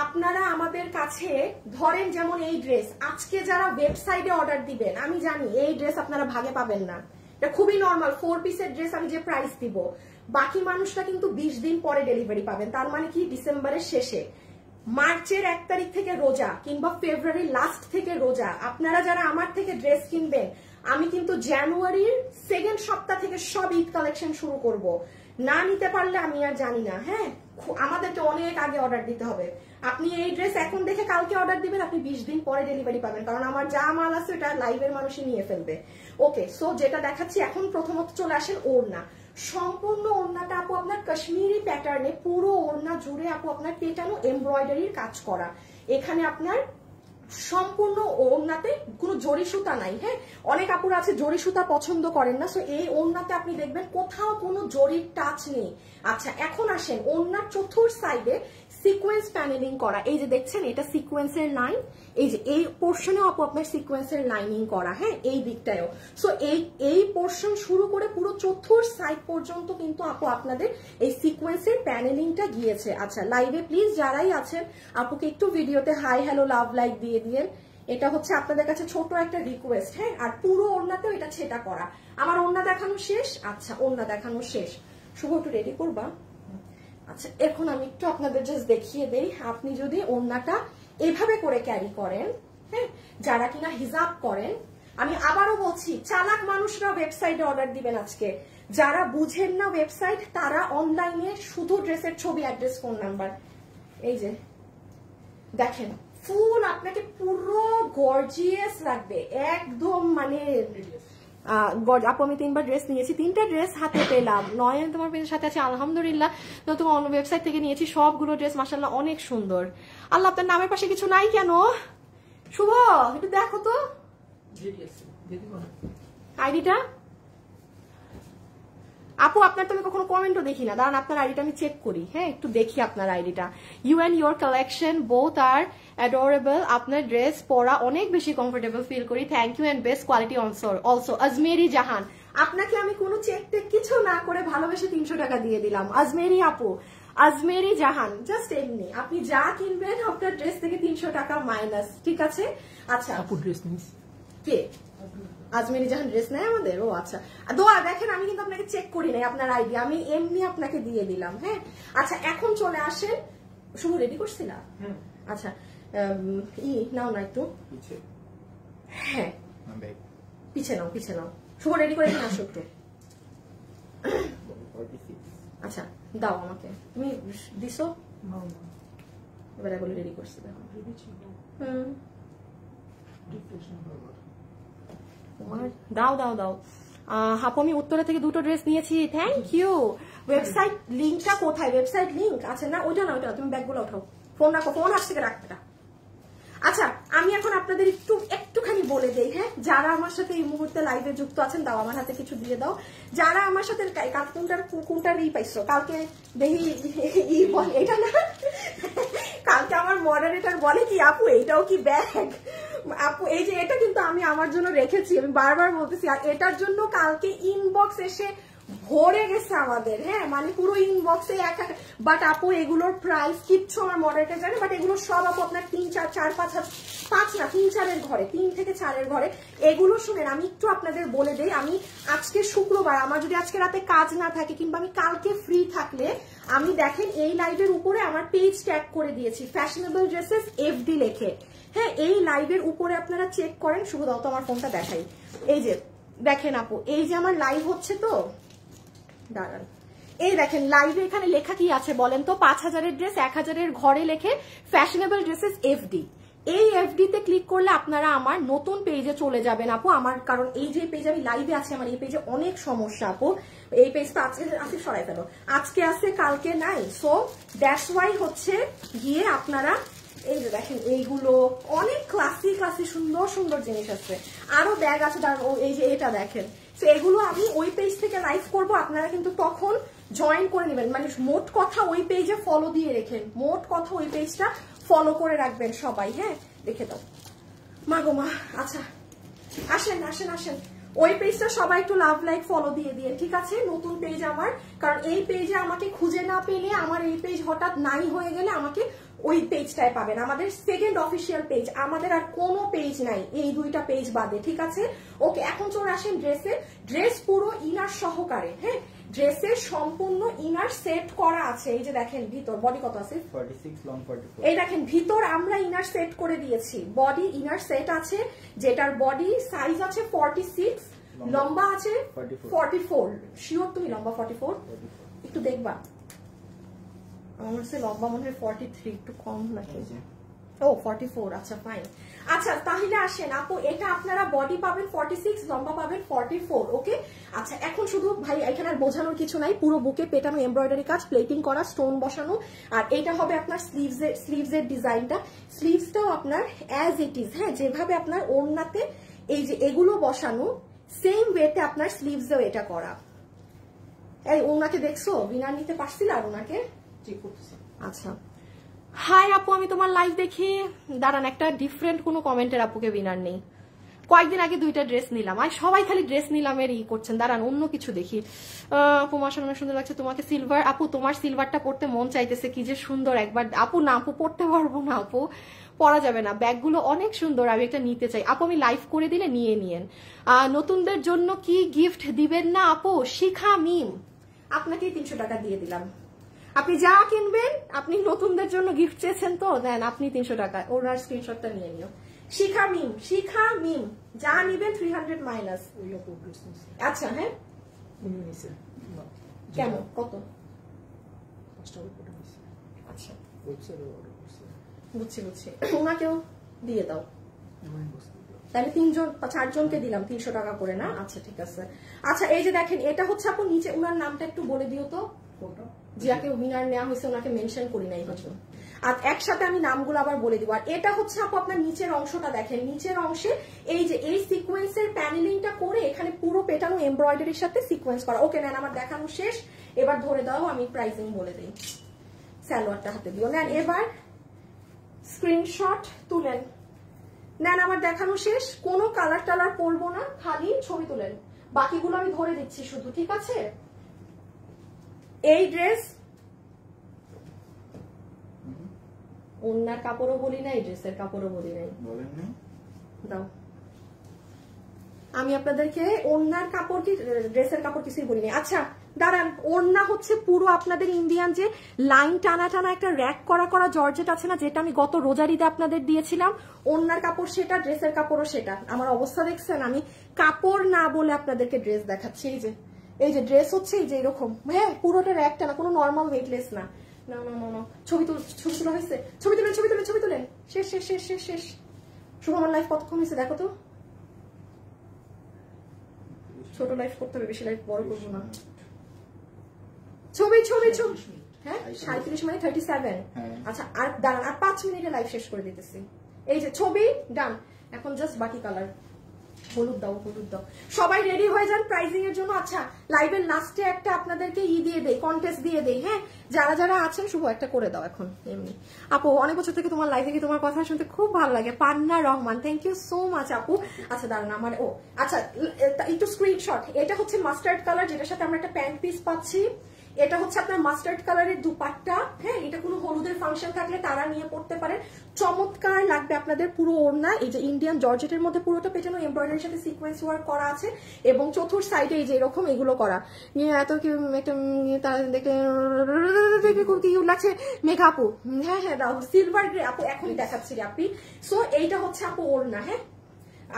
আপনারা আমাদের কাছে ধরেন যেমন এই ড্রেস, আজকে যারা ওয়েবসাইটে অর্ডার দিবেন, আমি জানি এই ড্রেস আপনারা ভাগে পাবেন না, এটা খুবই নর্মাল। 4 পিসের ড্রেস আমি যে প্রাইস দিব, বাকি মানুষরা কিন্তু 20 দিন পরে ডেলিভারি পাবেন। তার মানে কি, ডিসেম্বরের শেষে মার্চের 1 তারিখ থেকে রোজা কিংবা ফেব্রুয়ারি লাস্ট থেকে রোজা, আপনারা যারা আমার থেকে ড্রেস কিনবেন, আমি কিন্তু জানুয়ারির 2nd সপ্তাহ থেকে সব ঈদ কালেকশন শুরু করব। না নিতে পারলে আমি আর জানি না। হ্যাঁ, আমাদেরকে অনেক আগে অর্ডার দিতে হবে। আপনি এই ড্রেস এখন দেখে কালকে অর্ডার দিবেন, আপনি 20 দিন পরে ডেলিভারি পাবেন, কারণ আমার যা মাল আছে ওটা লাইভের মানুষই নিয়ে ফেলবে। ওকে, সো যেটা দেখাচ্ছি এখন, প্রথমত চলে আসেন ওড়না। সম্পূর্ণ ওড়নাটা আপু আপনার কাশ্মীরি প্যাটার্নে, পুরো ওড়না জুড়ে আপু আপনার পেটানো এমব্রয়ডারির কাজ করা। এখানে আপনার সম্পূর্ণ ওড়নাতে কোনো জরি সুতা নাই। হ্যাঁ, অনেক আপুরা আছে জরি সুতা পছন্দ করেন না, সো এই ওড়নাতে আপনি দেখবেন কোথাও কোনো জরির টাচ নেই। আচ্ছা, এখন আসেন ওড়নার চতুর্থ সাইডে সিকোয়েন্স প্যানেলিং করা। এই যে দেখছেন, এটা সিকোয়েন্সের লাইন, এই যে এই পোর্শনেও আপু আপনার সিকোয়েন্সের লাইনিং করা। হ্যাঁ, এই দিকটায়ও। সো এই পোর্শন শুরু করে পুরো চতুর্থ সাইড পর্যন্ত কিন্তু আপু আপনাদের এই সিকোয়েন্সের প্যানেলিংটা গিয়েছে। আচ্ছা, লাইভে প্লিজ যারাই আছেন আপুকে একটু ভিডিওতে হাই হ্যালো লাভ লাইক দিয়ে দিয়েন। এটা হচ্ছে আপনাদের কাছে ছোট একটা রিকোয়েস্ট। হ্যাঁ, আর পুরো ওড়নাতেও এটা ছেটা করা। আমার ওড়না দেখানো শেষ। আচ্ছা, ওড়না দেখানো শেষ। শুভ একটু রেডি করবা। আচ্ছা, এখন আমি একটু আপনাদের জাস্ট দেখিয়ে দেই, আপনি যদি ওড়নাটা এভাবে করে ক্যারি করেন, হ্যাঁ, যারা কিনা হিজাব করেন, আমি আবারও বলছি, চালাক মানুষরা ওয়েবসাইটে অর্ডার দিবেন আজকে। যারা বুঝেন না ওয়েবসাইট, তারা অনলাইনে শুধু ড্রেসের ছবি, অ্যাড্রেস, ফোন নাম্বার, এই যে দেখেন ফুল আপনাকে পুরো গর্জিয়াস লাগবে একদম। মানে আপু আমি 3বার ড্রেস নিয়েছি, 3টা ড্রেস হাতে পেলাম। নয়ন তোমার পেজের সাথে আছে আলহামদুলিল্লাহ, তো তোমার অন্য ওয়েবসাইট থেকে নিয়েছি, সবগুলো ড্রেস মাশাআল্লাহ অনেক সুন্দর। আল্লাহ, আপনার নামের পাশে কিছু নাই কেন? শুভ একটু দেখো তো আইডিটা। আপু আপনার তো আমি কখনো কমেন্টও দেখি না, দাঁড়ান আপনার আইডিটা আমি চেক করি। হ্যাঁ, একটু দেখি আপনার আইডিটা। You and your collection both are adorable. আপনার ড্রেস পরা অনেক বেশি কমফোর্টেবল ফিল করি। Thank you and best quality also. Ajmeri Jahan, আপনাকে আমি কোনো চেক টেক কিছু না করে ভালোবেসে 300 টাকা দিয়ে দিলাম। আজমেরি আপু, আজমেরি জাহান, জাস্ট এমনি আপনি যা কিনবেন আপনার ড্রেস থেকে 300 টাকা মাইনাস, ঠিক আছে? আচ্ছা, আপু ড্রেস নিস কে? আজমেরি জাহান ড্রেস নেয় আমাদের? ও আচ্ছা, দোয়া দেখেন, আমি কিন্তু আপনাকে চেক করি নাই আপনার আইডি, আমি এমনি আপনাকে দিয়ে দিলাম। হ্যাঁ, আচ্ছা এখন চলে আসেন। শুভ রেডি করছিলা? আচ্ছা, নাও না একটু, হ্যাঁ পিছে নাও, পিছে নাও। শুভ রেডি করে এখানে আসো একটু। আচ্ছা দাও আমাকে, তুমি দিছো? এবার বলে রেডি করছি, দেখো। দাও দাও দাও। আপু আমি উত্তরা থেকে 2টো ড্রেস নিয়েছি, থ্যাংক ইউ। ওয়েবসাইট লিঙ্কটা কোথায়? ওয়েবসাইট লিঙ্ক আছে না? ওইটা না, ওইটা তুমি ব্যাগগুলো উঠাও, ফোন রাখো, ফোন আজ থেকে রাখতে। আচ্ছা, আমি এখন আপনাদের একটুখানি বলে দেই। হ্যাঁ, যারা আমার সাথে এই মুহূর্তে লাইভে যুক্ত আছেন, দাও আমার হাতে কিছু দিয়ে দাও। যারা আমার সাথে কোনটার পাইছো কালকে দেখি বলে, এটা না, কালকে আমার মডারেটর বলে কি আপু এইটাও কি ব্যাগ? আপু এই যে এটা কিন্তু আমি আমার জন্য রেখেছি, আমি বারবার বলতেছি। আর এটার জন্য কালকে ইনবক্স এসে ভরে গেছে আমাদের। হ্যাঁ, মানে পুরো ইনবক্সে বাট আপু এগুলোর প্রাইস কিচ্ছু আমার মডারেটর জানে, বাট এগুলো সব আপু আপনার 3, 4, 4, 5 না 3, 4-এর ঘরে, 3 থেকে 4-এর ঘরে। এগুলো শুনেন, আমি একটু আপনাদের বলে দেই। আমি আজকে শুক্রবার, আমার যদি আজকে রাতে কাজ না থাকে কিংবা আমি কালকে ফ্রি থাকলে, আমি দেখেন এই লাইভের উপরে আমার পেজ ট্যাগ করে দিয়েছি ফ্যাশনেবল ড্রেসেস এফডি লেখে। হ্যাঁ, এই লাইভের উপরে আপনারা চেক করেন। শুভ দাও তো আমার ফোনটা দেখাই। এই যে দেখেন আপু, এই যে আমার লাইভ হচ্ছে তো, দাঁড়ান, এই দেখেন লাইভে এখানে লেখা কি আছে বলেন তো? 5000-এর ড্রেস 1000-এর ঘরে লেখে ফ্যাশনেবল ড্রেসেস এফডি। এই এফডি তে ক্লিক করলে আপনারা আমার নতুন পেজে চলে যাবেন আপু। আমার কারণ এই যে পেজে আমি লাইভে আছি, আমার এই পেজে অনেক সমস্যা আপু। এই পেজটা আজকে সরাই ফেলো, আজকে আছে কালকে নাই, সো দ্যাটস ওয়াই হচ্ছে গিয়ে আপনারা এই যে দেখেন এইগুলো অনেক ক্লাসি ক্লাসি সুন্দর সুন্দর জিনিস আছে। আরো ব্যাগ আছে, এই যে এটা দেখেন। তো এগুলো আমি ওই পেজ থেকে লাইভ করব, আপনারা কিন্তু তখন জয়েন করে নেবেন। মানে মোট কথা ওই পেজে ফলো দিয়ে রেখেন, মোট কথা ওই পেজটা ফলো করে রাখবেন সবাই। হ্যাঁ, দেখে দাও মা গো মা। আচ্ছা আসেন আসেন আসেন, ওই পেজটা সবাই একটু লাভ লাইক ফলো দিয়ে দিয়ে, ঠিক আছে? নতুন পেজ আমার, কারণ এই পেজে আমাকে খুঁজে না পেলে, আমার এই পেজ হঠাৎ নাই হয়ে গেলে আমাকে ওই পেজটায় পাবেন, আমাদের সেকেন্ড অফিসিয়াল পেজ, আমাদের আর কোনো পেজ নাই এই দুইটা পেজ বাদে, ঠিক আছে? ওকে, এখন চলে আসেন ড্রেসে। ড্রেস পুরো ইনার সহকারে, হ্যাঁ, ড্রেসের সম্পূর্ণ ইনার সেট করা আছে। এই যে দেখেন ভিতর বডি কত আছে 46 লং 44। এই দেখেন ভিতর আমরা ইনার সেট করে দিয়েছি, বডি ইনার সেট আছে, যেটার বডি সাইজ আছে 46, লম্বা আছে 44। শিওর তুমি লম্বা 44? একটু দেখবা, আমার কাছে লম্বা মনে হয় 43, একটু কম নাকি? ও 44, আচ্ছা ফাইন। আচ্ছা তাহলে আসেন আপু, এটা আপনারা বডি পাবেন 46, লম্বা পাবেন 44, ওকে? আচ্ছা এখন শুধু ভাই এখানে আর বোঝানোর কিছু নাই, পুরো বুকে পেটানো এমব্রয়ডারি কাজ, প্লেটিং করা, স্টোন বসানো, আর এটা হবে আপনার স্লিভসের ডিজাইনটা। স্লিভসটাও আপনার অ্যাজ ইট ইজ, হ্যাঁ, যেভাবে আপনার ওড়নাতে এই যে এগুলো বসানো সেম ওয়েতে আপনার স্লিভসেও এটা করা। এই ওনাকে দেখছো বিনা নিতে পারছিল আর ওনাকে ঠিক করতেছে। আচ্ছা হাই আপু, আমি তোমার লাইভ দেখি। দাঁড়ান, একটা ডিফারেন্ট কোনো কমেন্টের আপুকে বিনার নেই। কয়েকদিন আগে 2টা ড্রেস নিলাম, আর সবাই খালি ড্রেস নিলামের ই করছেন। দাঁড়ান অন্য কিছু দেখি। আপু মাশাআল্লাহ অনেক সুন্দর লাগছে তোমাকে। সিলভার আপু, তোমার সিলভারটা পড়তে মন চাইতেছে, কি যে সুন্দর। একবার আপু না আপু পড়তে পারবো না আপু, পরা যাবে না। ব্যাগগুলো অনেক সুন্দর, আমি একটা নিতে চাই আপু। আমি লাইভ করে দিলে নিয়ে নিয়েন। নতুনদের জন্য কি গিফট দিবেন না আপু? শিখা মিম, আপনাকে 300 টাকা দিয়ে দিলাম। আপনি যা কিনবেন, আপনি নতুনদের জন্য গিফট চেয়েছেন তো, দেন আপনি 300 টাকা, ওনার স্ক্রিনশটটা নিয়ে নিও। শিখা মিম, শিখা মিম, যা নিবেন 300 মাইনাস। আচ্ছা হ্যাঁ, কেমন কত? আচ্ছা বুঝছি বুঝছি, ওনাকেও দিয়ে দাও। তাহলে 4জনকে দিলাম 300 টাকা করে না? আচ্ছা ঠিক আছে। আচ্ছা এই যে দেখেন, এটা হচ্ছে আপু নিচে ওনার নামটা একটু বলে দিও তো, যাকে উইনার নেওয়া হয়েছে ওনাকে মেনশন করি নাই কিছু। আর একসাথে আমি নামগুলো আবার বলে দিব। আর এটা হচ্ছে আপু আপনার নিচের অংশটা দেখেন, নিচের অংশে এই যে এই সিকোয়েন্সের প্যানেলিংটা করে এখানে পুরো পেটানো এমব্রয়ডারির সাথে সিকোয়েন্স করা। ওকে নেন, আমার দেখানো শেষ, এবার ধরে দাও, আমি প্রাইসিং বলে দিই। সালোয়ারটা হাতে দিও, নেন এবার স্ক্রিনশট তুলেন। নেন, আমার দেখানো শেষ, কোনো কালার টালার পরবো না, খালি ছবি তুলেন। বাকিগুলো আমি ধরে দিচ্ছি শুধু, ঠিক আছে? এই ড্রেস ওড়নার কাপড়ও বলি নাই, ড্রেসের কাপড়ও বলি নাই, দাও। আমি আপনাদেরকে ওড়নার কাপড় কি ড্রেসের কাপড় কিছুই বলি নাই। আচ্ছা দাঁড়ান, ওড়না হচ্ছে পুরো আপনাদের ইন্ডিয়ান যে লাইন টানা টানা একটা র্যাক করা করা জর্জেট আছে না, যেটা আমি গত রোজারিতে আপনাদের দিয়েছিলাম, ওড়নার কাপড় সেটা, ড্রেসের কাপড়ও সেটা। আমার অবস্থা দেখছেন, আমি কাপড় না বলে আপনাদেরকে ড্রেস দেখাচ্ছি। এই যে ড্রেস হচ্ছে এই যে এরকম, হ্যাঁ পুরোটা র্যাক টানা, কোনো নর্মাল ওয়েটলেস না। না না না না, ছবি তোলা হয়েছে, ছবি তুলেন। শেষ শেষ শেষ শেষ শেষ। শুভ, আমার লাইফ কতক্ষণ হয়েছে দেখো তো। ছোট লাইফ করতে হবে, বেশি লাইফ বড় করবো না। ছবি হ্যাঁ 37 মানে 37। আচ্ছা আর দাঁড়ান, আর 5 মিনিটে লাইভ শেষ করে দিতেছি। এই যে ছবি ডান, এখন জাস্ট বাকি কালার। হলুদ দাও। সবাই রেডি হয়ে যান প্রাইজিং এর জন্য। আচ্ছা লাইভের লাস্টে একটা আপনাদেরকে দিয়ে দেই, কন্টেস্ট দিয়ে দেই, হ্যাঁ যারা আছেন শুভ একটা করে দাও এখন এমনি। আপু অনেক বছর থেকে তোমার লাইভে কি তোমার কথা শুনতে খুব ভালো লাগে। Panna Rahman, thank you so much আপু। আচ্ছা দাঁড়ান, আমার আচ্ছা একটু স্ক্রিনশট। এটা হচ্ছে মাস্টার্ড কালার, যেটার সাথে আমরা একটা প্যান্ট পিস পাচ্ছি। এটা হচ্ছে আপনার মাস্টার্ড কালারের দুপাট্টা, হ্যাঁ এটা কোনো হলুদের ফাংশন থাকলে তারা নিয়ে পড়তে পারেন। চমৎকার লাগবে আপনাদের পুরো ওড়না। এই যে ইন্ডিয়ান জর্জেটের মধ্যে পুরোটা পেটানো এমব্রয়ডারির সাথে সিকোয়েন্স ওয়ার্ক করা আছে, এবং চতুর্থ সাইডে এই যে এরকম এগুলো করা। এত কি একটা দেখে খুব কিউট লাগছে। মেঘা আপু, হ্যাঁ দাও সিলভার গ্রে আপু, এখনই দেখাচ্ছি রে আপনি। সো এইটা হচ্ছে আপু ওড়না, হ্যাঁ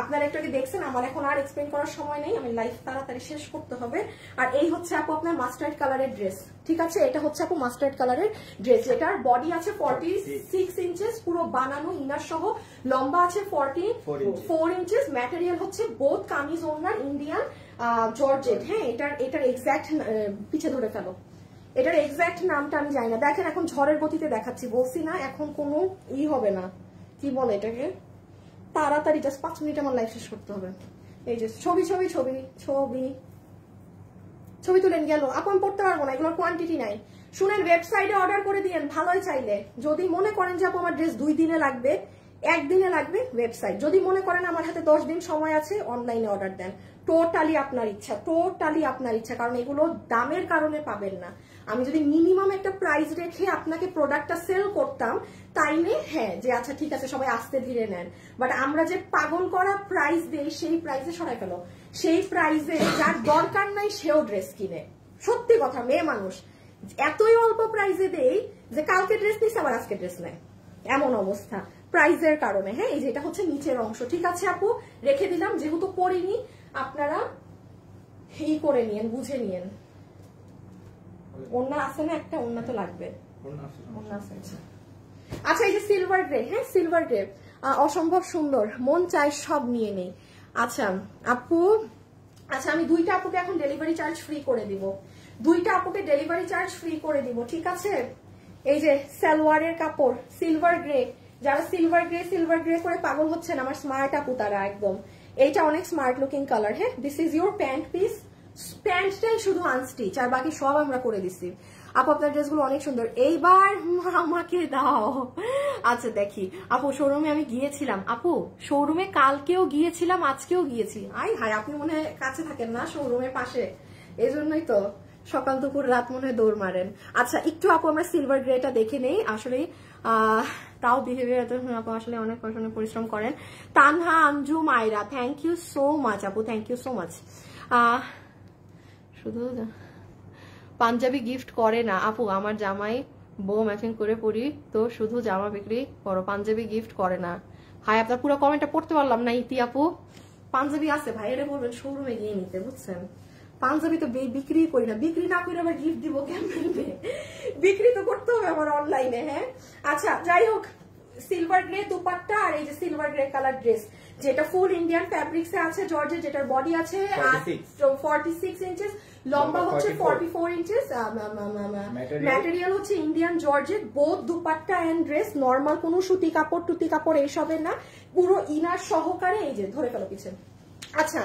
আপনারা একটু আগে দেখছেন। আমার এখন আর এক্সপ্লেন করার সময় নেই, আমি লাইভ তাড়াতাড়ি শেষ করতে হবে। আর এই হচ্ছে আপু আপনার মাস্টার্ড কালারের ড্রেস, ঠিক আছে? এটা হচ্ছে আপু মাস্টার্ড কালারের ড্রেস, এটার বডি আছে 46 ইঞ্চেস, পুরো বানানো ইনার সহ। লম্বা আছে 44 ইঞ্চেস। ম্যাটেরিয়াল হচ্ছে বোথ কামিজ ওড়নার ইন্ডিয়ান জর্জেট, হ্যাঁ এটার এক্সাক্ট পিছে ধরে ফেলো, এটার এক্সাক্ট নামটা আমি জানি না। দেখেন এখন ঝড়ের গতিতে দেখাচ্ছি, বলছি না এখন কোনো হবে না, কি বলে এটাকে, তাড়াতাড়ি জাস্ট 5 মিনিট আমার লাইভ শেষ করতে হবে। এই যে ছবি তুলেন গেল। আপু আমি পড়তে পারবো না, এগুলোর কোয়ান্টিটি নাই। শুনেন, ওয়েবসাইটে অর্ডার করে দিয়েন ভালোই চাইলে। যদি মনে করেন যে আপু আমার ড্রেস 2 দিনে লাগবে, 1 দিনে লাগবে, ওয়েবসাইট। যদি মনে করেন আমার হাতে 10 দিন সময় আছে, অনলাইনে অর্ডার দেন। টোটালি আপনার ইচ্ছা, কারণ এগুলো দামের কারণে পাবেন না। আমি যদি মিনিমাম একটা প্রাইস রেখে আপনাকে প্রোডাক্টটা সেল করতাম তাইলে হ্যাঁ যে আচ্ছা ঠিক আছে সবাই আস্তে ধীরে নেন, বাট আমরা যে পাগল করা প্রাইস দেই সেই প্রাইসে সরাই ফেলো, সেই প্রাইসে যার দরকার নাই সেও ড্রেস কিনে। সত্যি কথা, মেয়ে মানুষ এতই অল্প প্রাইসে দেই যে কালকে ড্রেস নিচ্ছে আবার আজকে ড্রেস নেয়, এমন অবস্থা প্রাইসের কারণে। হ্যাঁ, এই যে এটা হচ্ছে নিচের অংশ, ঠিক আছে আপু রেখে দিলাম, যেহেতু পরিনি আপনারা এই করে নিয়েন, বুঝে নিয়েন। ওন্না আছে না একটা, ওন্না তো লাগবে, ওন্না আছে। আচ্ছা এই যে সিলভার গ্রে, হ্যাঁ সিলভার গ্রে অসম্ভব সুন্দর, মন চায় সব নিয়ে নেই। আচ্ছা আপু, আচ্ছা আমি দুইটা আপুকে এখন ডেলিভারি চার্জ ফ্রি করে দিব, দুইটা আপুকে ডেলিভারি চার্জ ফ্রি করে দিব, ঠিক আছে। এই যে সালোয়ারের কাপড় সিলভার গ্রে, যারা সিলভার গ্রে করে পাগল হচ্ছেন আমার স্মার্ট আপু তারা একদম, এইটা অনেক স্মার্ট লুকিং কালার। হ্যাঁ, this is your pant piece, প্যান্টটাই শুধু আনস্টিচ আর বাকি সব আমরা করে দিচ্ছি। আপু আপনার ড্রেসগুলো অনেক সুন্দর, এইবার আমাকে দাও। আচ্ছা দেখি আপু, শোরুমে আমি গিয়েছিলাম, আপু শোরুমে কালকেও গিয়েছিলাম আজকেও গিয়েছি। আই হাই, আপনি মনে হয় কাছে থাকেন না শোরুমের পাশে, এই জন্যই তো সকাল দুপুর রাত মনে হয় দৌড় মারেন। আচ্ছা একটু আপু আমরা সিলভার গ্রেটা দেখে নেই, আসলে তাও বিহেভিয়ার আপু আসলে অনেক পরিশ্রম করেন। তানহা আঞ্জু মাইরা, থ্যাংক ইউ সো মাচ আপু, থ্যাংক ইউ সো মাচ। শুধু পাঞ্জাবি গিফট করে না আপু, আমার জামাই বউ ম্যাচিং করে পরি তো শুধু জামা বিক্রি করো, পাঞ্জাবি গিফট করে না। হাই, আপনার পুরো কমেন্টটা পড়তে পারলাম না। ইতি আপু পাঞ্জাবি আছে ভাই, এটা বলবেন শোরুমে গিয়ে নিতে, বুঝছেন। পাঞ্জাবি তো বিক্রি করি না, বিক্রি না করে আবার গিফট দিব কেমনে, বিক্রি তো করতে হবে আমার অনলাইনে। হ্যাঁ আচ্ছা যাই হোক, সিলভার গ্রে দুপাট্টা আর এই যে সিলভার গ্রে কালার ড্রেস, যেটা ফুল ইন্ডিয়ান ফ্যাব্রিক্সে আছে জর্জেট, যেটার বডি আছে 46 ইঞ্চেস, লম্বা হচ্ছে 44 ইঞ্চেস, ম্যাটেরিয়াল হচ্ছে Indian georgette, both dupatta and dress, normal কোনো সুতি কাপড় টুতি কাপড় এইসবের না, পুরো ইনার সহকারে। এই যে ধরে ফেলো পিছনে। আচ্ছা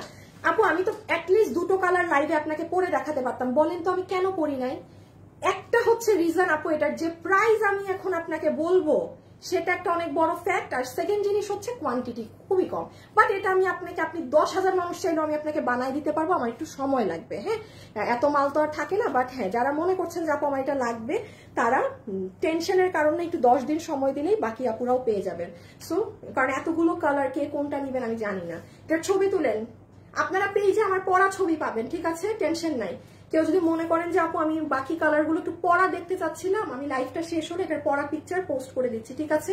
আপু আমি তো অ্যাটলিস্ট দুটো কালার লাইভে আপনাকে পরে দেখাতে পারতাম, বলেন তো আমি কেন পরি নাই? একটা হচ্ছে রিজন আপু, এটার যে প্রাইস আমি এখন আপনাকে বলবো সেটা একটা অনেক বড় ফ্যাক্ট, আর সেকেন্ড জিনিস হচ্ছে কোয়ান্টিটি খুবই কম, বাট এটা আমি আপনাকে, আপনি 10,000 মানুষ চাইলেও আমি আপনাকে বানাই দিতে পারবো, আমার একটু সময় লাগবে। হ্যাঁ, এত মাল তো আর থাকে না, বাট হ্যাঁ যারা মনে করছেন যে আপু আমার এটা লাগবে তারা টেনশনের কারণে একটু 10 দিন সময় দিলেই বাকি আপুরাও পেয়ে যাবেন। সো কারণ এতগুলো কালার কে কোনটা নিবেন আমি জানি না, এটার ছবি তুলেন আপনারা পেজে আমার পরা ছবি পাবেন, ঠিক আছে, টেনশন নাই। কেউ যদি মনে করেন যে আপু আমি বাকি কালারগুলো একটু পরা দেখতে চাচ্ছিলাম, আমি লাইভটা শেষ হলে এটার পরা পিকচার পোস্ট করে দিচ্ছি, ঠিক আছে,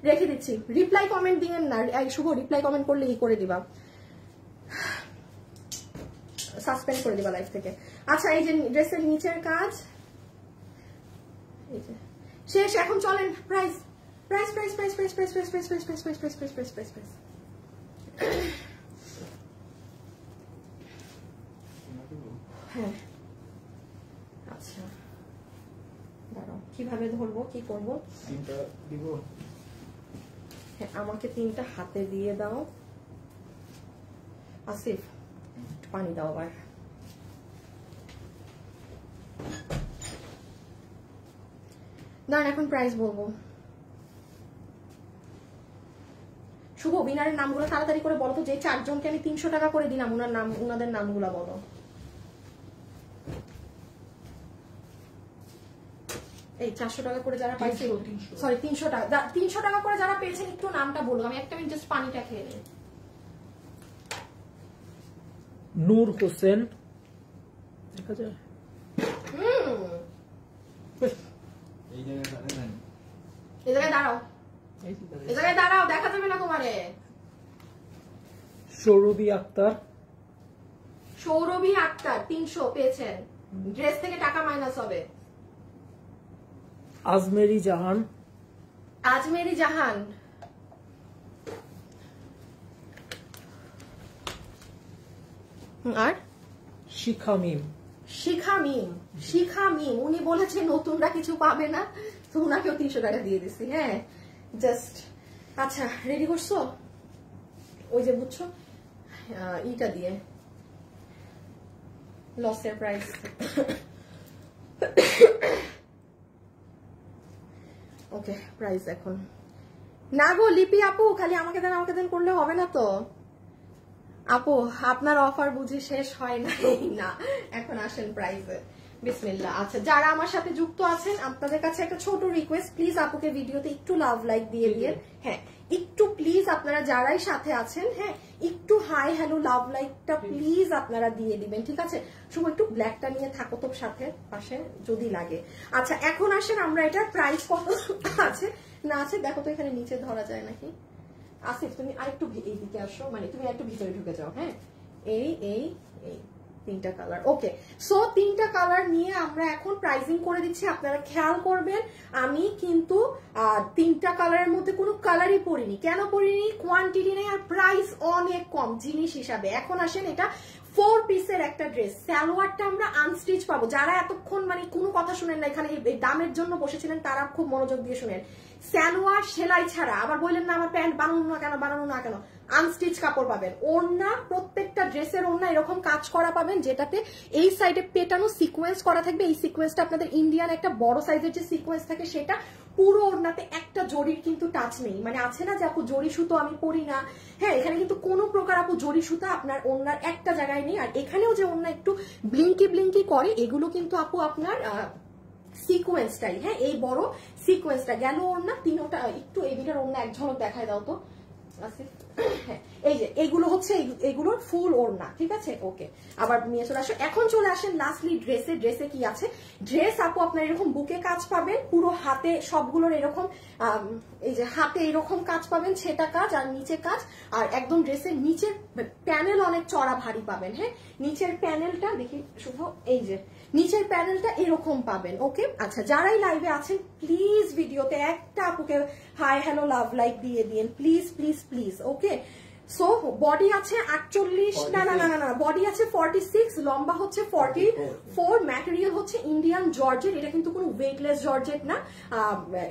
রেখে দিচ্ছি। রিপ্লাই কমেন্ট দিবেন না, শুভ রিপ্লাই কমেন্ট করলে ই করে দিবা, সাসপেন্ড করে দিবা লাইভ থেকে। আচ্ছা এই যে ড্রেসের নিচের কাজ এই যে শেষ, এখন চলেন price price price price price price price price price price price price price price price price হ্যাঁ আচ্ছা দাঁড়াও, কিভাবে ধরবো কি করবো, হ্যাঁ আমাকে 3টা হাতে দিয়ে দাও। আসিফ পানি দাও আবার। দাঁড়ান এখন প্রাইস বলবো। শুভ উইনারের নামগুলো তাড়াতাড়ি করে বলো তো, যে 4 জনকে আমি 300 টাকা করে দিলাম উনাদের নামগুলো বলো। এই 400 টাকা করে যারা পাইছে, সরি 300 টাকা, 300 টাকা করে যারা পেয়েছেন একটু নামটা বলো, আমি একটা মিনিট জাস্ট পানিটা খেয়ে নিই। নূর হোসেন, দেখা যায় এই জায়গায় দাঁড়াও, এই জায়গায় দাঁড়াও, দেখা যাবে না তোমারে। সৌরভী আক্তার, সৌরভী আক্তার 300 পেয়েছেন, ড্রেস থেকে টাকা মাইনাস হবে। আজমেরি জাহান, আজমেরি জাহান, আর শিখা মিম, শিখা মিম, শিখা মিম উনি বলেছে নতুনরা কিছু পাবে না, তো উনাকেও 300 টাকা দিয়ে দিচ্ছি। হ্যাঁ জাস্ট আচ্ছা রেডি করছো, ওই যে বুঝছো ইটা দিয়ে লসের প্রাইস। ওকে প্রাইস এখন না গো লিপি আপু, খালি আমাকে দেন করলে হবে না তো আপু, আপনার অফার বুঝি শেষ হয় নাই না, এখন আসেন প্রাইসে। বিসমিল্লাহ। আচ্ছা, যারা আমার সাথে যুক্ত আছেন আপনাদের কাছে একটা ছোট রিকোয়েস্ট, প্লিজ আপুকে ভিডিওতে একটু লাভ লাইক দিয়ে দিয়েন। হ্যাঁ, একটু প্লিজ আপনারা যারাই সাথে আছেন, হ্যাঁ একটু হাই হ্যালো লাভ লাইকটা প্লিজ আপনারা দিয়ে দিবেন, ঠিক আছে? শুধু একটু ব্ল্যাকটা নিয়ে থাকো তো সাথে পাশে যদি লাগে। আচ্ছা, এখন আসেন আমরা এটার প্রাইস কত আছে না আছে দেখো তো, এখানে নিচে ধরা যায় নাকি? আসিফ তুমি আরেকটু এইদিকে আসো, মানে তুমি একটু ভিতরে ঢুকে যাও। হ্যাঁ, এই এই এই তিনটা কালার। ওকে, সো তিনটা কালার নিয়ে আমরা এখন প্রাইসিং করে দিচ্ছি। আপনারা খেয়াল করবেন আমি কিন্তু তিনটা কালারের মধ্যে কোনো কালারই পরিনি। কেন পরিনি? কোয়ান্টিটি নেই আর প্রাইস অনেক কম জিনিস হিসাবে। এখন আসেন, এটা 4 পিসের একটা ড্রেস, সালোয়ারটা আমরা আনস্টিচ পাবো। যারা এতক্ষণ মানে কোনো কথা শুনেন না এখানে এই দামের জন্য বসেছিলেন তারা খুব মনোযোগ দিয়ে শুনেন। সালোয়ার সেলাই ছাড়া, আবার বললেন না আমার প্যান্ট বানানো না কেন, আনস্টিচ কাপড় পাবেন। ওড়না, প্রত্যেকটা ড্রেসের ওড়না এরকম কাজ করা পাবেন, যেটাতে এই সাইডে পেটানো সিকোয়েন্স করা থাকবে। এই সিকোয়েন্সটা আপনাদের ইন্ডিয়ান একটা বড় সাইজের যে সিকোয়েন্স থাকে সেটা পুরো ওড়নাতে, একটা জরির কিন্তু টাচ নেই। মানে আছে না যে আপু জরি সুতো আমি পরি না, হ্যাঁ এখানে কিন্তু কোনো প্রকার আপু জরি সুতা আপনার ওড়নার একটা জায়গায় নেই। আর এখানেও যে ওড়না একটু ব্লিঙ্কি করে, এগুলো কিন্তু আপু আপনার সিকোয়েন্সটাই, হ্যাঁ এই বড় সিকোয়েন্সটা গেল ওড়না। তিনোটা একটু এই দুটার ওড়না এক ঝলক দেখায় দাও তো। এই যে এগুলো হচ্ছে এগুলোর ফুল ওড়না, ঠিক আছে? ওকে, আবার নিয়ে চলে আসো। এখন চলে আসেন লাস্টলি ড্রেসে কি আছে। ড্রেস আপু আপনার এরকম বুকে কাজ পাবেন, পুরো হাতে সবগুলোর এরকম এই যে হাতে এরকম কাজ পাবেন, ছেটা কাজ আর নিচে কাজ। আর একদম ড্রেসের নিচের প্যানেল অনেক চড়া ভারী পাবেন। হ্যাঁ, নিচের প্যানেলটা দেখি শুভ, এই যে নিচের প্যানেলটা এরকম পাবেন। ওকে, আচ্ছা যারাই লাইভে আছেন প্লিজ ভিডিওতে একটা আপুকে হাই হ্যালো লাভ লাইক দিয়ে দিন please please please. Okay, so body আছে 48, না বডি আছে 46, লম্বা হচ্ছে 44, ম্যাটেরিয়াল হচ্ছে ইন্ডিয়ান জর্জেট। এটা কিন্তু কোনো ওয়েটলেস জর্জেট না,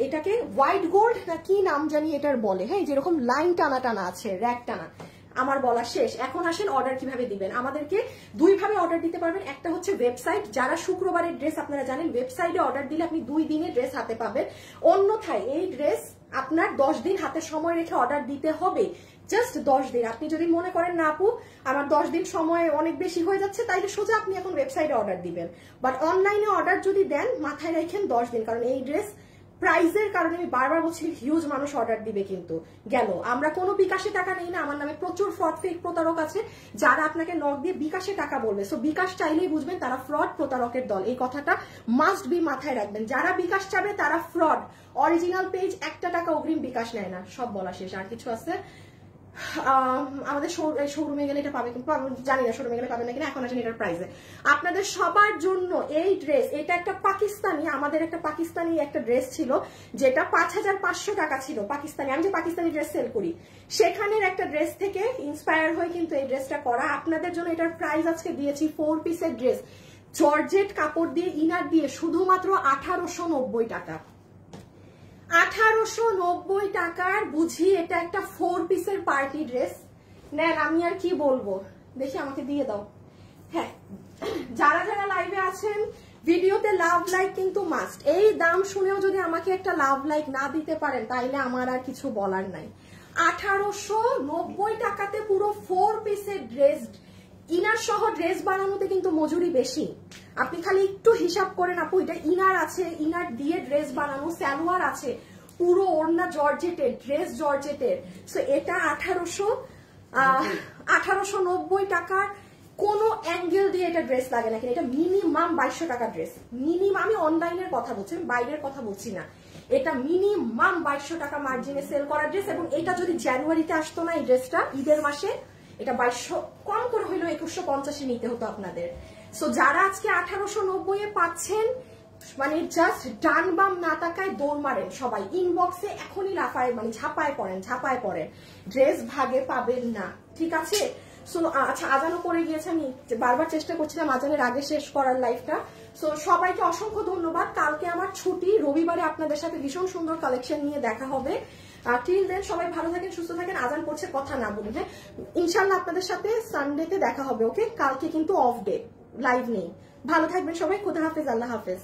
এটাকে হোয়াইট গোল্ড না কি নাম জানি এটার বলে। হ্যাঁ, যেরকম লাইন টানা আছে, র্যাক টানা। আমার বলা শেষ। এখন আসেন অর্ডার কিভাবে দিবেন। আমাদেরকে দুই ভাবে অর্ডার দিতে পারবেন। একটা হচ্ছে ওয়েবসাইট, যারা শুক্রবারের ড্রেস আপনারা জানেন ওয়েবসাইটে অর্ডার দিলে আপনি 2 দিনে ড্রেস হাতে পাবেন। অন্যথায় এই ড্রেস আপনার 10 দিন হাতে সময় রেখে অর্ডার দিতে হবে, জাস্ট 10 দিন। আপনি যদি মনে করেন না আপু আমার 10 দিন সময় অনেক বেশি হয়ে যাচ্ছে, তাইলে সোজা আপনি এখন ওয়েবসাইটে অর্ডার দিবেন। বাট অনলাইনে অর্ডার যদি দেন মাথায় রাখেন 10 দিন, কারণ এই ড্রেস প্রাইজের কারণে আমি বারবার বলছি হিউজ মানুষ অর্ডার দিবে। কিন্তু গেল, আমরা কোনো বিকাশে টাকা নেই না। আমার নামে প্রচুর ফ্রড ফেক প্রতারক আছে যারা আপনাকে নক দিয়ে বিকাশে টাকা বলবে। সো বিকাশ চাইলেই বুঝবেন তারা ফ্রড প্রতারকের দল, এই কথাটা মাস্ট বি মাথায় রাখবেন। যারা বিকাশ চাবে তারা ফ্রড। অরিজিনাল পেজ 1 টাকা অগ্রিম বিকাশ নেয় না। সব বলা শেষ। আর কিছু আছে? আমাদের শোরুমে গেলে এটা পাবে, কিন্তু জানি না শোরুমে গেলে পাবে না কিনা। এখন আসেন এটার প্রাইসে আপনাদের সবার জন্য এই ড্রেস। এটা একটা পাকিস্তানি, আমাদের একটা পাকিস্তানি একটা ড্রেস ছিল যেটা 5500 টাকা ছিল। পাকিস্তানি, আমি যে পাকিস্তানি ড্রেস সেল করি সেখানের একটা ড্রেস থেকে ইন্সপায়ার হয়ে কিন্তু এই ড্রেসটা করা। আপনাদের জন্য এটার প্রাইস আজকে দিয়েছি 4 পিসের ড্রেস, জর্জেট কাপড় দিয়ে ইনার দিয়ে শুধুমাত্র 1890 টাকা। 1890 টাকার বুঝি এটা একটা 4 পিসের পার্টি ড্রেস নেন। আমি আর কি বলবো, দেখি আমাকে দিয়ে দাও। হ্যাঁ, যারা যারা লাইভে আছেন ভিডিওতে লাভ লাইক কিন্তু মাস্ট। এই দাম শুনেও যদি আমাকে একটা লাভ লাইক না দিতে পারেন তাইলে আমার আর কিছু বলার নাই। 1890 টাকাতে পুরো 4 পিসের ড্রেস, ইনার সহ ড্রেস বানানোতে কিন্তু মজুরি বেশি। আপনি খালি একটু হিসাব করেন আপু, এটা ইনার আছে, ইনার দিয়ে ড্রেস বানানো, সালোয়ার আছে, পুরো ওড়না জর্জেটের, ড্রেস জর্জেটের। সো এটা 1890 টাকার কোনো অ্যাঙ্গেল দিয়ে এটা ড্রেস লাগে না। কিন্তু এটা মিনিমাম 2200 টাকা ড্রেস। মিনিমাম, আমি অনলাইনের কথা বলছি, বাইরের কথা বলছি না। এটা মিনিমাম 2200 টাকা মার্জিনে সেল করা ড্রেস। এবং এটা যদি জানুয়ারিতে আসতো না এই ড্রেসটা, ঈদের মাসে, এটা 2200 কম করে হইলেও 2150 নিতে হতো আপনাদের। সো যারা আজকে 1890 পাচ্ছেন, মানে জাস্ট ডান বাম না তাকায় দৌড় মারেন সবাই, ইনবক্সে এখনই লাফায়, মানে ঝাপায় পড়েন। ড্রেস ভাগে পাবেন না, ঠিক আছে? সো আচ্ছা, আজানও করে গিয়েছে, আমি বারবার চেষ্টা করছিলাম আজানের আগে শেষ করার লাইভটা। সো সবাইকে অসংখ্য ধন্যবাদ। কালকে আমার ছুটি, রবিবারে আপনাদের সাথে ভীষণ সুন্দর কালেকশন নিয়ে দেখা হবে। টিল দেন সবাই ভালো থাকেন, সুস্থ থাকেন। আজান পড়ছে, কথা না বলুন। হ্যাঁ, ইনশাল্লাহ আপনাদের সাথে সানডেতে দেখা হবে। ওকে, কালকে কিন্তু অফ ডে, লাইভ নেই। ভালো থাকবেন সবাই, খোদা হাফেজ, আল্লাহ হাফেজ।